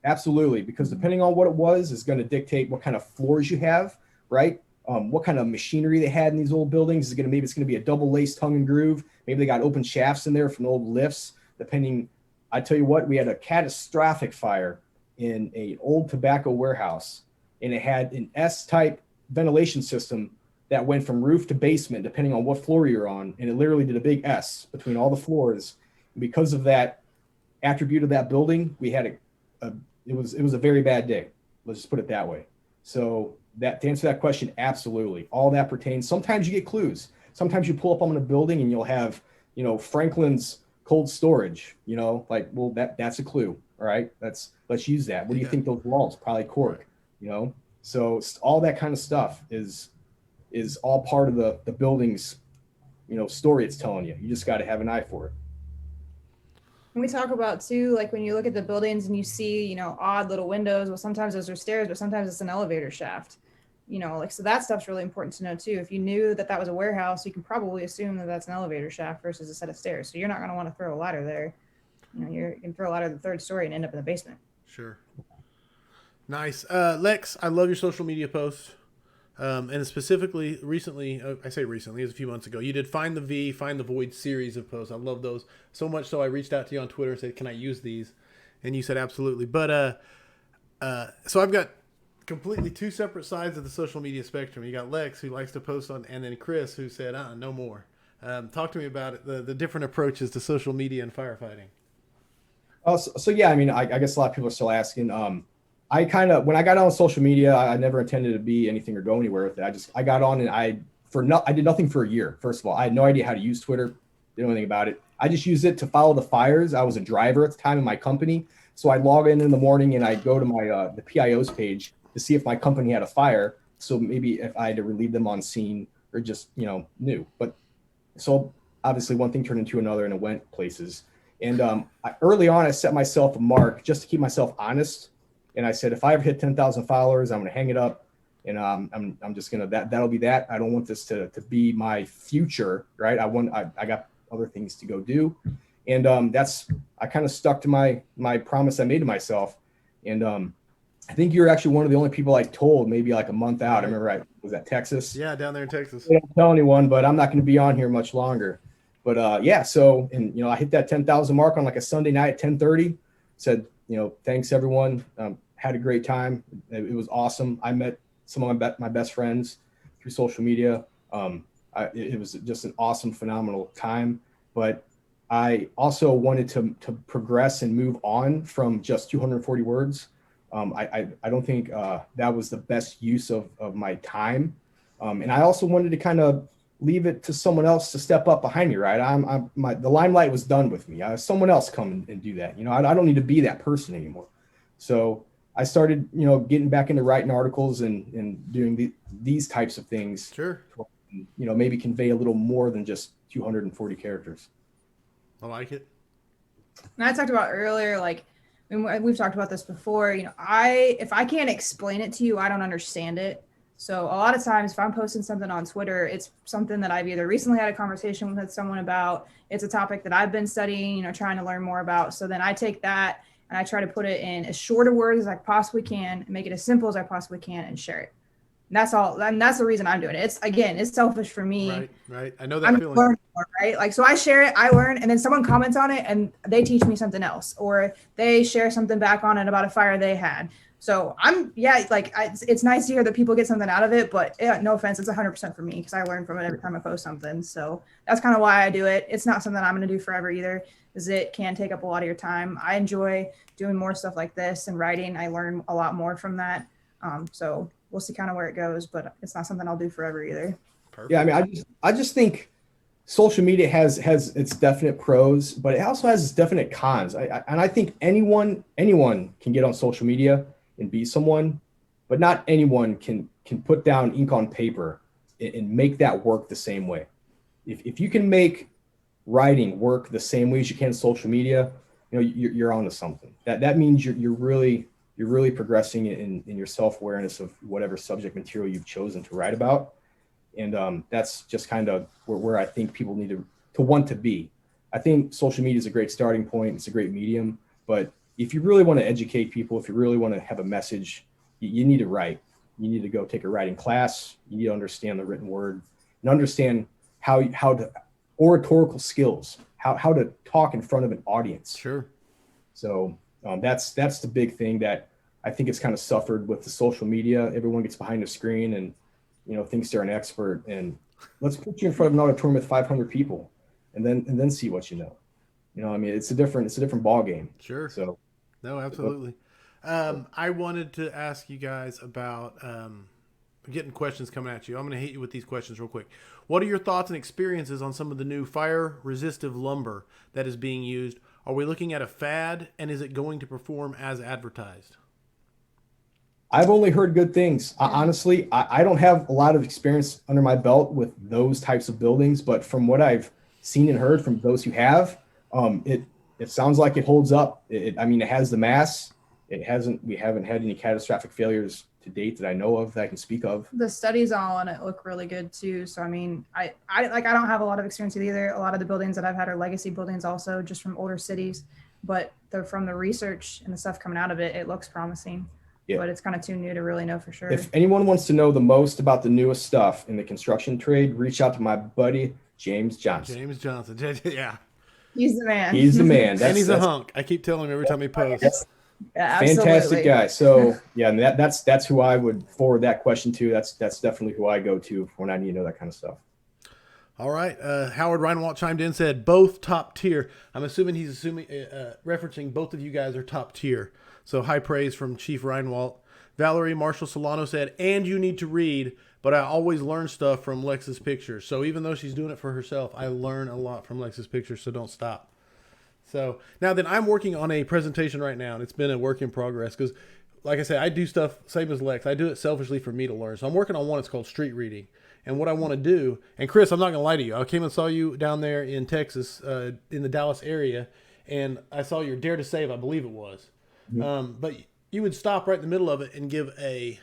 Absolutely, because depending on what it was is going to dictate what kind of floors you have, right? What kind of machinery they had in these old buildings. Maybe it's going to be a double laced tongue and groove. Maybe they got open shafts in there from old lifts. Depending, I tell you what, we had a catastrophic fire in an old tobacco warehouse, and it had an S-type ventilation system that went from roof to basement, depending on what floor you're on, and it literally did a big S between all the floors. And because of that attribute of that building, we had it was a very bad day. Let's just put it that way. So that to answer that question, absolutely, all that pertains. Sometimes you get clues. Sometimes you pull up on a building and you'll have, Franklin's cold storage. Well, that's a clue. All right, let's use that. What do you think those walls? Probably cork. So all that kind of stuff is all part of the building's, story it's telling you. You just got to have an eye for it. And we talk about too, like when you look at the buildings and you see, odd little windows, well, sometimes those are stairs, but sometimes it's an elevator shaft, so that stuff's really important to know too. If you knew that was a warehouse, you can probably assume that that's an elevator shaft versus a set of stairs. So you're not going to want to throw a ladder there. You can throw a ladder to the third story and end up in the basement. Sure. Nice. Lex, I love your social media posts. And specifically recently, I say recently, it was a few months ago, you did Find the Void series of posts. I love those so much. So I reached out to you on Twitter and said, can I use these? And you said, absolutely. But, so I've got completely two separate sides of the social media spectrum. You got Lex, who likes to post on, and then Chris, who said, no more. Talk to me about it, the different approaches to social media and firefighting. So yeah, I guess a lot of people are still asking, when I got on social media, I never intended to be anything or go anywhere with it. I got on and I did nothing for a year. First of all, I had no idea how to use Twitter, didn't know anything about it. I just used it to follow the fires. I was a driver at the time in my company. So I log in the morning and I go to my, the PIO's page to see if my company had a fire. So maybe if I had to relieve them on scene or just, new. But so obviously one thing turned into another and it went places. And early on, I set myself a mark just to keep myself honest. And I said, if I ever hit 10,000 followers, I'm going to hang it up. And I'm just going to, that'll be that. I don't want this to be my future, right? I got other things to go do. And I kind of stuck to my promise I made to myself. And I think you're actually one of the only people I told maybe like a month out. I remember I was at Texas. Yeah, down there in Texas. I don't tell anyone, but I'm not going to be on here much longer. But yeah, so, and I hit that 10,000 mark on like a Sunday night at 10:30. Said, thanks everyone. Had a great time. It was awesome. I met some of my best friends through social media. It was just an awesome, phenomenal time. But I also wanted to progress and move on from just 240 words. I don't think that was the best use of my time. And I also wanted to kind of leave it to someone else to step up behind me, right? The limelight was done with me. Someone else come and do that. I don't need to be that person anymore. So I started, getting back into writing articles and doing these types of things. Sure. Maybe convey a little more than just 240 characters. I like it. And I talked about earlier, like, we've talked about this before, if I can't explain it to you, I don't understand it. So a lot of times if I'm posting something on Twitter, it's something that I've either recently had a conversation with someone about, it's a topic that I've been studying, trying to learn more about. So then I take that and I try to put it in as short of words as I possibly can and make it as simple as I possibly can and share it. And that's all. And that's the reason I'm doing it. It's selfish for me. Right. I know that feeling. More, right? Like, so I share it, I learn, and then someone comments on it and they teach me something else, or they share something back on it about a fire they had. So it's nice to hear that people get something out of it, but no offense, it's 100% for me because I learn from it every time I post something. So that's kind of why I do it. It's not something I'm going to do forever either, because it can take up a lot of your time. I enjoy doing more stuff like this and writing. I learn a lot more from that. So we'll see kind of where it goes, but it's not something I'll do forever either. Perfect. Yeah, I just think social media has its definite pros, but it also has its definite cons. And I think anyone can get on social media and be someone, but not anyone can put down ink on paper and make that work the same way. If you can make writing work the same way as you can social media, you're onto something. That means you're really progressing in your self-awareness of whatever subject material you've chosen to write about. And that's just kind of where I think people need to want to be. I think social media is a great starting point. It's a great medium, but if you really want to educate people, if you really want to have a message, you need to write. You need to go take a writing class. You need to understand the written word and understand how to oratorical skills, how to talk in front of an audience. Sure. So that's the big thing that I think it's kind of suffered with the social media. Everyone gets behind the screen and thinks they're an expert, and let's put you in front of an auditorium with 500 people and then see what you know. I mean, it's a different ball game. Sure. So no, absolutely. I wanted to ask you guys about getting questions coming at you. I'm going to hit you with these questions real quick. What are your thoughts and experiences on some of the new fire resistive lumber that is being used? Are we looking at a fad, and is it going to perform as advertised? I've only heard good things. Honestly, I don't have a lot of experience under my belt with those types of buildings, but from what I've seen and heard from those who have, it sounds like it holds up. It has the mass. We haven't had any catastrophic failures to date that I know of that I can speak of. The studies all on it look really good too. So I mean, I don't have a lot of experience with either. A lot of the buildings that I've had are legacy buildings also, just from older cities, but from the research and the stuff coming out of it, it looks promising. Yeah. But it's kind of too new to really know for sure. If anyone wants to know the most about the newest stuff in the construction trade, reach out to my buddy, James Johnson. Yeah. He's the man. He's the man. And he's a hunk. I keep telling him every time he posts. Yeah, fantastic guy. So yeah, and that's who I would forward that question to. That's definitely who I go to when I need to know that kind of stuff. All right. Howard Reinwald chimed in, said both top tier. I'm assuming he's referencing both of you guys are top tier. So high praise from Chief Reinwald. Valerie Marshall Solano said, and you need to read, but I always learn stuff from Lex's pictures. So even though she's doing it for herself, I learn a lot from Lex's pictures, so don't stop. So now then, I'm working on a presentation right now, and it's been a work in progress because, like I said, I do stuff same as Lex. I do it selfishly for me to learn. So I'm working on one. It's called street reading. And what I want to do, and Chris, I'm not going to lie to you. I came and saw you down there in Texas, in the Dallas area, and I saw your Dare to Save, I believe it was. Mm-hmm. But you would stop right in the middle of it and give a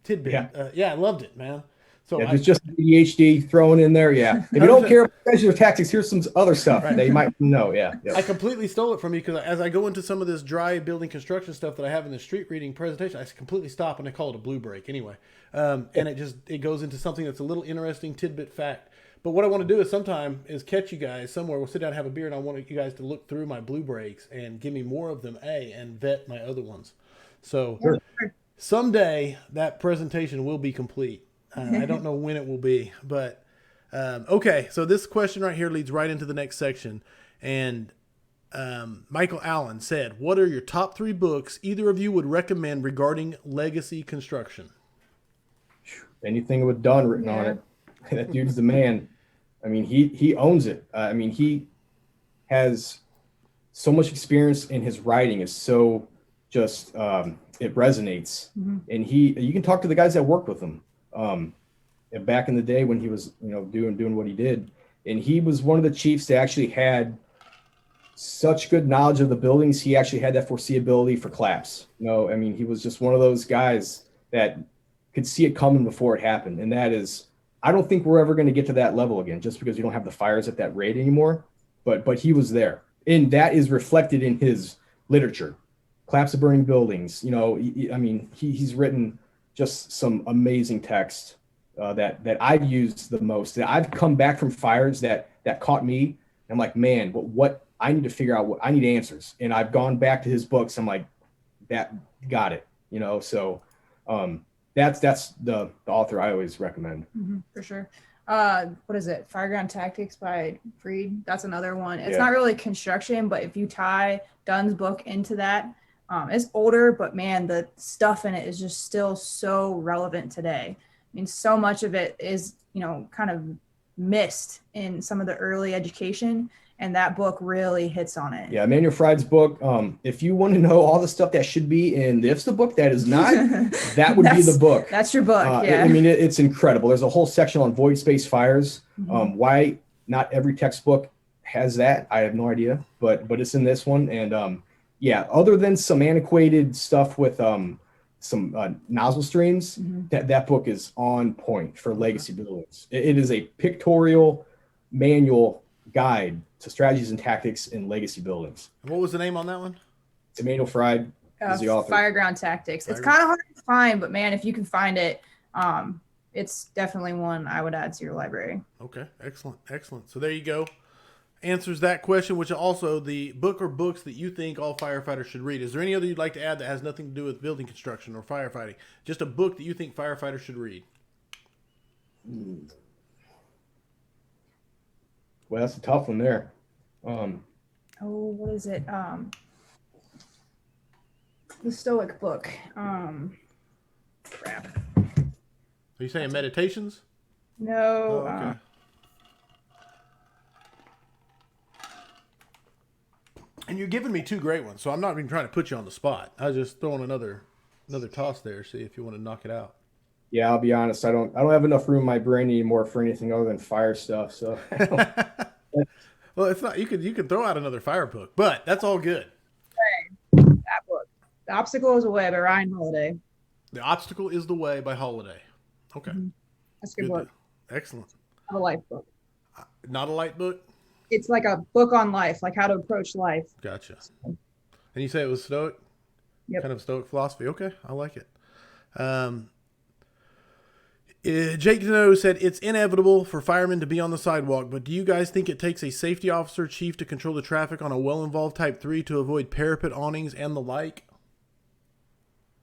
tidbit. I loved it, man. So there's just ADHD thrown in there. Yeah. If you don't care about measure tactics, here's some other stuff that you might know. Yeah. I completely stole it from you because as I go into some of this dry building construction stuff that I have in the street reading presentation, I completely stop and I call it a blue break anyway. And it goes into something that's a little interesting tidbit fact. But what I want to do is sometime is catch you guys somewhere. We'll sit down and have a beer, and I want you guys to look through my blue breaks and give me more of them, and vet my other ones. So someday that presentation will be complete. I don't know when it will be, but okay. So this question right here leads right into the next section. And Michael Allen said, what are your top 3 books either of you would recommend regarding legacy construction? Anything with Dunn written on it. That dude's the man. I mean, he owns it. I mean, he has so much experience in his writing. Is so just it resonates. Mm-hmm. And you can talk to the guys that worked with him back in the day when he was doing what he did. And he was one of the chiefs that actually had such good knowledge of the buildings. He actually had that foreseeability for collapse. I mean, he was just one of those guys that could see it coming before it happened. And that is, I don't think we're ever going to get to that level again, just because we don't have the fires at that rate anymore. But he was there, and that is reflected in his literature. Collapse of burning buildings. I mean, he's written just some amazing text that I've used the most. That I've come back from fires that caught me. I'm like, man, what I need to figure out. What I need answers, and I've gone back to his books. I'm like, that got it. So. That's the author I always recommend. Mm-hmm, for sure. What is it? Fireground Tactics by Freed. That's another one. It's not really construction, but if you tie Dunn's book into that, it's older, but man, the stuff in it is just still so relevant today. I mean, so much of it is, kind of missed in some of the early education, and that book really hits on it. Yeah, Manuel Fried's book. If you want to know all the stuff that should be in the IFSTA book that is not, that would be the book. That's your book. Yeah. I mean, it's incredible. There's a whole section on void space fires. Why not every textbook has that? I have no idea, but it's in this one. And yeah, other than some antiquated stuff with some nozzle streams, that book is on point for legacy buildings. It is a pictorial manual guide to strategies and tactics in legacy buildings. What was the name on that one? Manuel Fried is the author. Fireground Tactics. It's kind of hard to find, but man, if you can find it, it's definitely one I would add to your library. Okay, excellent, excellent. So there you go. Answers that question, which also the book or books that you think all firefighters should read. Is there any other you'd like to add that has nothing to do with building construction or firefighting? Just a book that you think firefighters should read. Well, that's a tough one there. What is it? The Stoic book. Crap. Are you saying Meditations? No. Oh, okay. And you're giving me two great ones, so I'm not even trying to put you on the spot. I was just throwing another toss there, see if you want to knock it out. Yeah, I'll be honest. I don't have enough room in my brain anymore for anything other than fire stuff. So, well, it's not. You could throw out another fire book, but that's all good. That book, The Obstacle is a Way by Ryan Holiday. The Obstacle is the Way by Holiday. Okay, that's a good book. Excellent. Not a life book. Not a light book. It's like a book on life, like how to approach life. Gotcha. And you say it was Stoic? Yep. Kind of Stoic philosophy. Okay, I like it. Jake Deneau said, it's inevitable for firemen to be on the sidewalk, but do you guys think it takes a safety officer chief to control the traffic on a well-involved Type 3 to avoid parapet awnings and the like?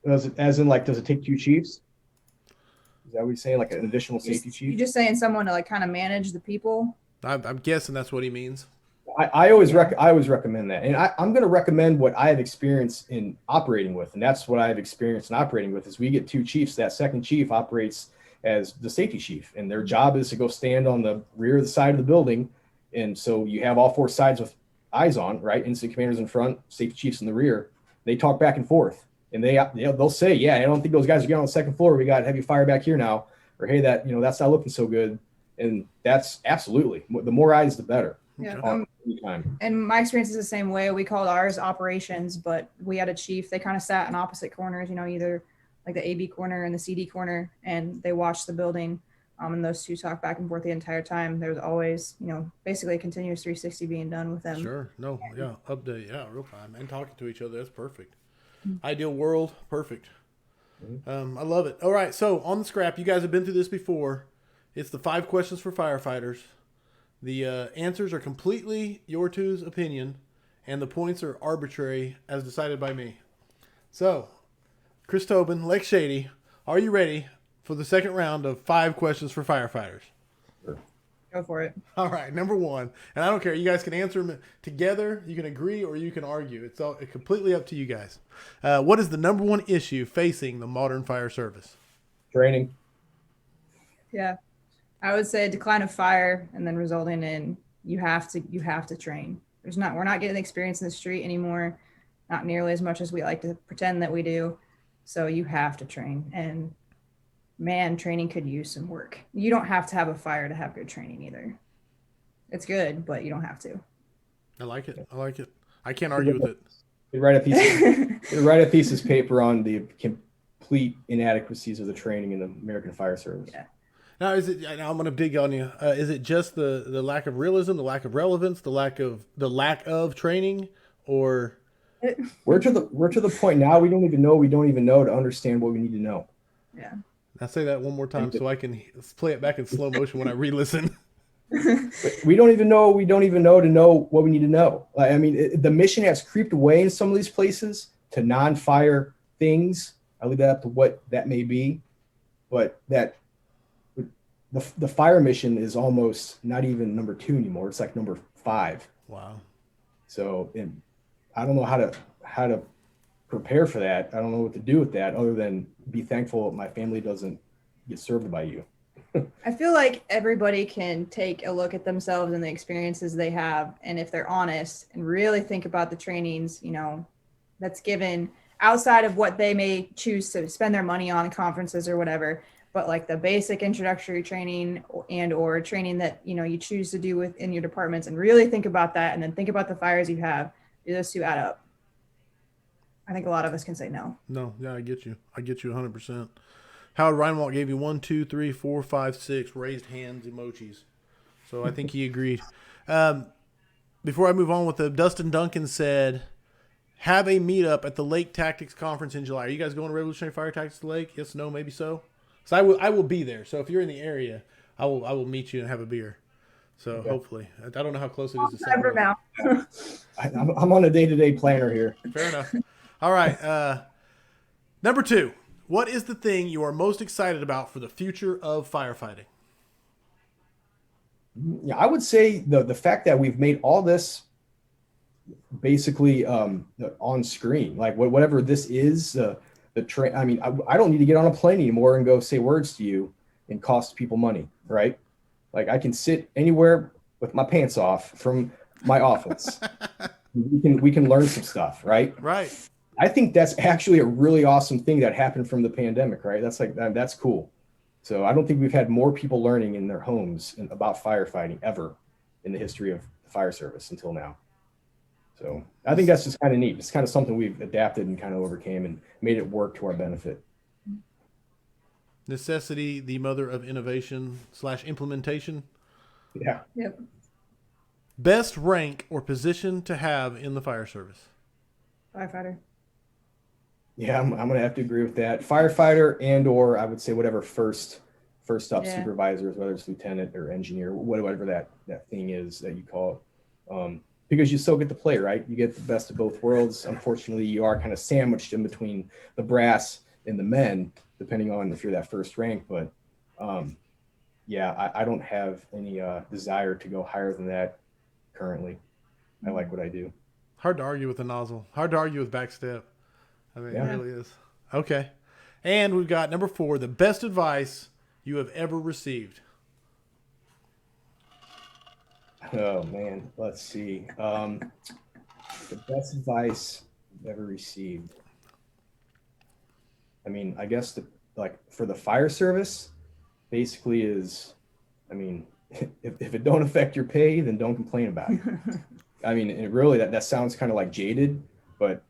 Does it take two chiefs? Is that what you're saying, like an additional safety chief? You're just saying someone to like kind of manage the people? I'm guessing that's what he means. I always recommend that. And I'm going to recommend what I have experienced in operating with. And that's what I have experienced in operating with is we get two chiefs. That second chief operates as the safety chief, and their job is to go stand on the rear of the side of the building. And so you have all four sides with eyes on, right? Incident commanders in front, safety chiefs in the rear. They talk back and forth, and they'll say, yeah, I don't think those guys are getting on the second floor. We got heavy fire back here now, or hey, that's not looking so good. And that's absolutely, the more eyes, the better. Yeah. And my experience is the same way. We called ours operations, but we had a chief. They kind of sat in opposite corners, either like the AB corner and the CD corner, and they watched the building. And those two talked back and forth the entire time. There was always, basically a continuous 360 being done with them. Sure. No. Yeah. Update. Yeah. Real time and talking to each other. That's perfect. Ideal world. Perfect. I love it. All right. So on the scrap, you guys have been through this before. It's the 5 questions for firefighters. The answers are completely your two's opinion, and the points are arbitrary as decided by me. So, Chris Tobin, Lex Shady, are you ready for the second round of 5 questions for firefighters? Sure. Go for it. All right, number 1, and I don't care. You guys can answer them together. You can agree or you can argue. It's completely up to you guys. What is the number 1 issue facing the modern fire service? Training. Yeah. I would say decline of fire, and then resulting in you have to train. We're not getting the experience in the street anymore, not nearly as much as we like to pretend that we do. So you have to train, and man, training could use some work. You don't have to have a fire to have good training either. It's good, but you don't have to. I like it. I can't argue with it. You write a piece of paper on the complete inadequacies of the training in the American Fire Service. Yeah. Now, I'm going to dig on you. Is it just the lack of realism, the lack of relevance, the lack of training, or we're to the point now we don't even know to understand what we need to know. Yeah. I'll say that one more time so I can play it back in slow motion when I re-listen. We don't even know to know what we need to know. I mean, the mission has creeped away in some of these places to non-fire things. I leave that up to what that may be, but that. The fire mission is almost not even number 2 anymore. It's like number 5. Wow. So I don't know how to prepare for that. I don't know what to do with that other than be thankful my family doesn't get served by you. I feel like everybody can take a look at themselves and the experiences they have. And if they're honest and really think about the trainings, that's given outside of what they may choose to spend their money on conferences or whatever, but like the basic introductory training and or training that, you choose to do within your departments, and really think about that. And then think about the fires you have. Do those two add up? I think a lot of us can say no. No, yeah, I get you. I get you 100%. Howard Reinwald gave you 1, 2, 3, 4, 5, 6 raised hands emojis. So I think he agreed. Before I move on with the Dustin Duncan said, have a meetup at the Lake Tactics Conference in July. Are you guys going to Revolutionary Fire Tactics to the Lake? Yes, no, maybe so. So I will be there. So if you're in the area, I will meet you and have a beer. So okay. Hopefully. I don't know how close it is to St. Louis. Now. I'm on a day-to-day planner here. Fair enough. All right. Number 2. What is the thing you are most excited about for the future of firefighting? Yeah, I would say the fact that we've made all this basically on screen, like whatever this is, I mean, I don't need to get on a plane anymore and go say words to you and cost people money, right? Like I can sit anywhere with my pants off from my office. we can learn some stuff, right? Right. I think that's actually a really awesome thing that happened from the pandemic, right? That's cool. So I don't think we've had more people learning in their homes about firefighting ever in the history of the fire service until now. So I think that's just kind of neat. It's kind of something we've adapted and kind of overcame and made it work to our benefit. Necessity, the mother of innovation / implementation. Yeah. Yep. Best rank or position to have in the fire service? Firefighter. Yeah, I'm going to have to agree with that. Firefighter and or I would say whatever first up supervisors, whether it's lieutenant or engineer, whatever that thing is that you call it. Because you still get to play, right? You get the best of both worlds. Unfortunately, you are kind of sandwiched in between the brass and the men, depending on if you're that first rank. But I don't have any desire to go higher than that currently. I like what I do. Hard to argue with the nozzle. Hard to argue with backstep. I mean, It really is. Okay. And we've got number 4, the best advice you have ever received. Oh, man. Let's see. The best advice I've ever received. I mean, I guess for the fire service, basically is, I mean, if it don't affect your pay, then don't complain about it. I mean, it really, that sounds kind of like jaded, but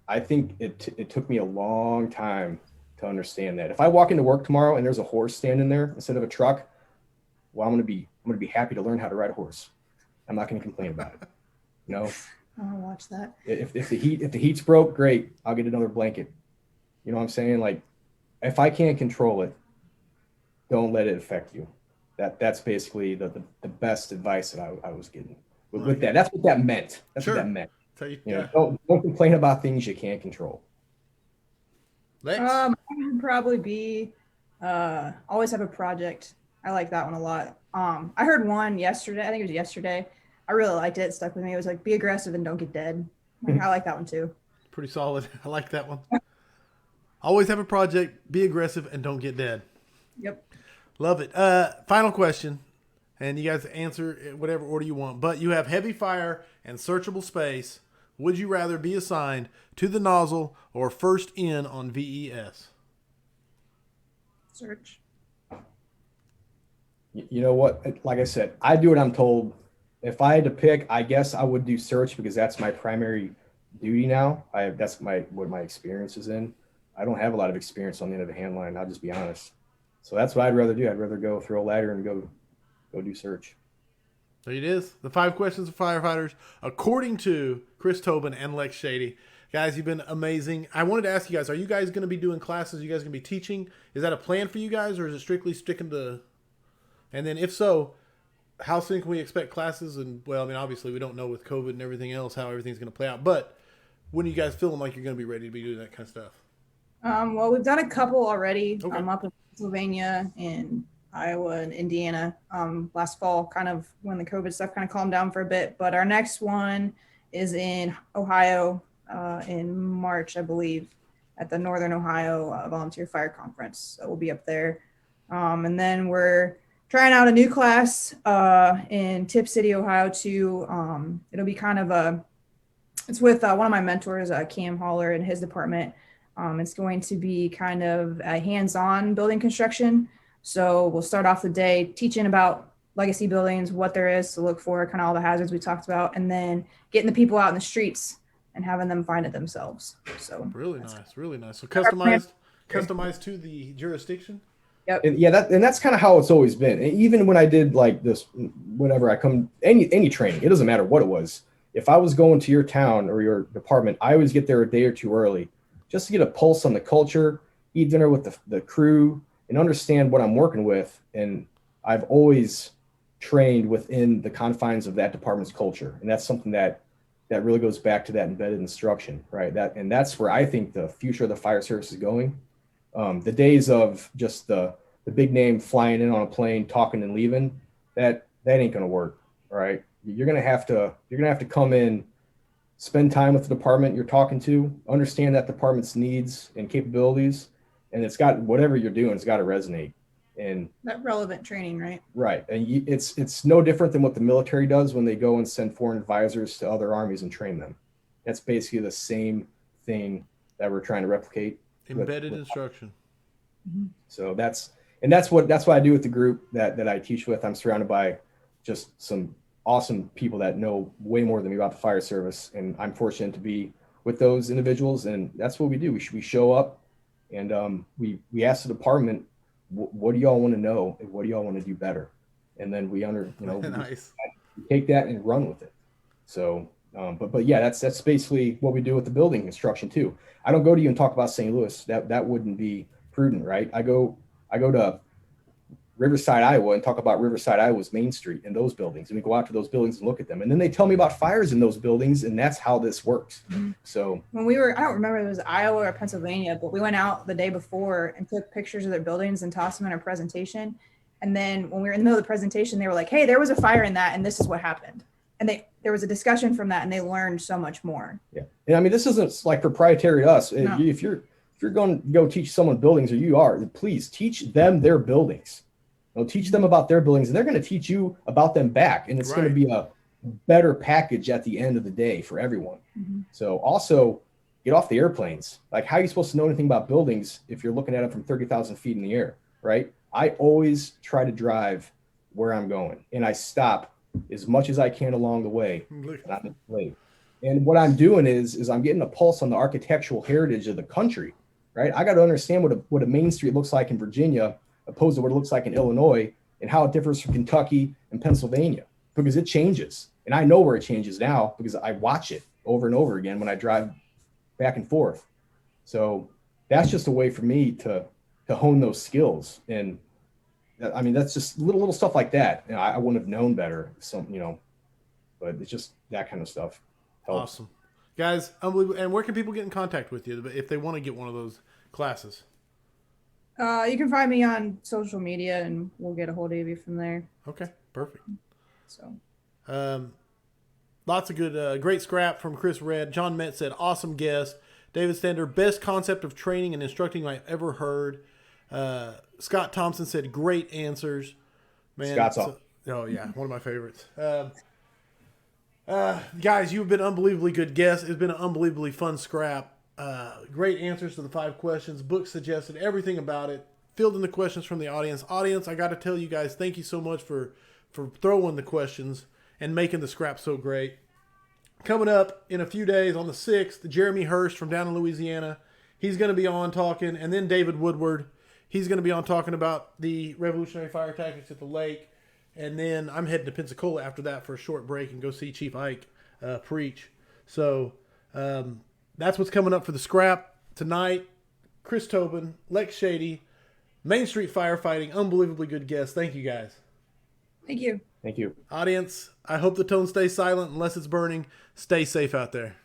I think it took me a long time to understand that. If I walk into work tomorrow and there's a horse standing there instead of a truck, well, I'm going to be happy to learn how to ride a horse. I'm not going to complain about it. I'll watch that. If the heat's broke, great. I'll get another blanket. You know what I'm saying? Like, if I can't control it, don't let it affect you. That's basically the best advice that I was getting with that. That's what that meant. That's what that meant. Don't complain about things you can't control. Lex? I would probably be always have a project. I like that one a lot. I heard one yesterday. I think it was yesterday. I really liked it. It stuck with me. It was like, be aggressive and don't get dead. I like that one too. Pretty solid. I like that one. Always have a project, be aggressive, and don't get dead. Yep. Love it. Final question, and you guys answer whatever order you want. But you have heavy fire and searchable space. Would you rather be assigned to the nozzle or first in on VES? Search. You know what? Like I said, I do what I'm told. If I had to pick, I guess I would do search because that's my primary duty now. That's what my experience is in. I don't have a lot of experience on the end of the hand line. I'll just be honest. So that's what I'd rather do. I'd rather go throw a ladder and go do search. There it is. The 5 questions of firefighters, according to Chris Tobin and Lex Shady. Guys, you've been amazing. I wanted to ask you guys, are you guys going to be doing classes? Are you guys going to be teaching? Is that a plan for you guys, or is it strictly sticking to... And then if so, how soon can we expect classes? And, well, I mean, obviously we don't know with COVID and everything else how everything's going to play out. But when are you guys feeling like you're going to be ready to be doing that kind of stuff? Well, we've done a couple already. Okay. Up in Pennsylvania and Iowa and Indiana last fall, kind of when the COVID stuff kind of calmed down for a bit. But our next one is in Ohio in March, I believe, at the Northern Ohio Volunteer Fire Conference. So we'll be up there. And then we're trying out a new class in Tip City, Ohio too. It'll be kind of it's with one of my mentors, Cam Haller, in his department. It's going to be kind of a hands-on building construction. So we'll start off the day teaching about legacy buildings, what there is to look for, kind of all the hazards we talked about, and then getting the people out in the streets and having them find it themselves. So really nice. So customized to the jurisdiction. Yep. And that's kind of how it's always been. And even when I did like this, whenever I come any training, it doesn't matter what it was. If I was going to your town or your department, I always get there a day or two early just to get a pulse on the culture, eat dinner with the crew, and understand what I'm working with. And I've always trained within the confines of that department's culture. And that's something that really goes back to that embedded instruction, right? That's where I think the future of the fire service is going. The days of just the big name flying in on a plane, talking and leaving, that ain't going to work. All right. You're going to have to come in, spend time with the department you're talking to, understand that department's needs and capabilities. And it's got, whatever you're doing, it's got to resonate. And that relevant training, right? Right. And it's no different than what the military does when they go and send foreign advisors to other armies and train them. That's basically the same thing that we're trying to replicate. Embedded instruction. So that's what I do with the group that I teach with. I'm surrounded by just some awesome people that know way more than me about the fire service. And I'm fortunate to be with those individuals. And that's what we do. We show up and we ask the department, what do y'all want to know? And what do y'all want to do better? And then we nice. We take that and run with it. So, but yeah, that's basically what we do with the building construction too. I don't go to you and talk about St. Louis. That wouldn't be prudent, right? I go to Riverside, Iowa, and talk about Riverside, Iowa's Main Street and those buildings. And we go out to those buildings and look at them. And then they tell me about fires in those buildings. And that's how this works. So when we were, I don't remember if it was Iowa or Pennsylvania, but we went out the day before and took pictures of their buildings and tossed them in our presentation. And then when we were in the middle of the presentation, they were like, hey, there was a fire in that. And this is what happened. And there was a discussion from that and they learned so much more. Yeah. And I mean, this isn't like proprietary to us. No. If you're going to go teach someone buildings, or you are, please teach them their buildings. Teach them about their buildings, and they're going to teach you about them back. And it's going to be a better package at the end of the day for everyone. So also get off the airplanes. Like, how are you supposed to know anything about buildings if you're looking at them from 30,000 feet in the air, right? I always try to drive where I'm going, and I stop as much as I can along the way. And what I'm doing is I'm getting a pulse on the architectural heritage of the country, right? I got to understand what a main street looks like in Virginia opposed to what it looks like in Illinois, and how it differs from Kentucky and Pennsylvania, because it changes. And I know where it changes now because I watch it over and over again when I drive back and forth. So that's just a way for me to hone those skills. And I mean, that's just little stuff like that. I wouldn't have known better, but it's just that kind of stuff helps. Awesome. Guys, unbelievable. And where can people get in contact with you if they want to get one of those classes? You can find me on social media and we'll get a hold of you from there. Okay, perfect. So, lots of good, great scrap from Chris Red. John Metz said, awesome guest. David Stander, best concept of training and instructing I've ever heard. Scott Thompson said, great answers. Man, Scott's off. Oh yeah, one of my favorites. Guys, you've been unbelievably good guests. It's been an unbelievably fun scrap. Great answers to the 5 questions, book suggested, everything about it. Filled in the questions from the audience. Audience, I got to tell you guys, thank you so much for throwing the questions and making the scrap so great. Coming up in a few days on the 6th, Jeremy Hurst from down in Louisiana. He's going to be on talking, and then David Woodward. He's going to be on talking about the revolutionary fire tactics at the lake. And then I'm heading to Pensacola after that for a short break and go see Chief Ike preach. So, that's what's coming up for the scrap tonight. Chris Tobin, Lex Shady, Main Street Firefighting, unbelievably good guests. Thank you guys. thank you. Thank you. Audience, I hope the tone stays silent unless it's burning. Stay safe out there.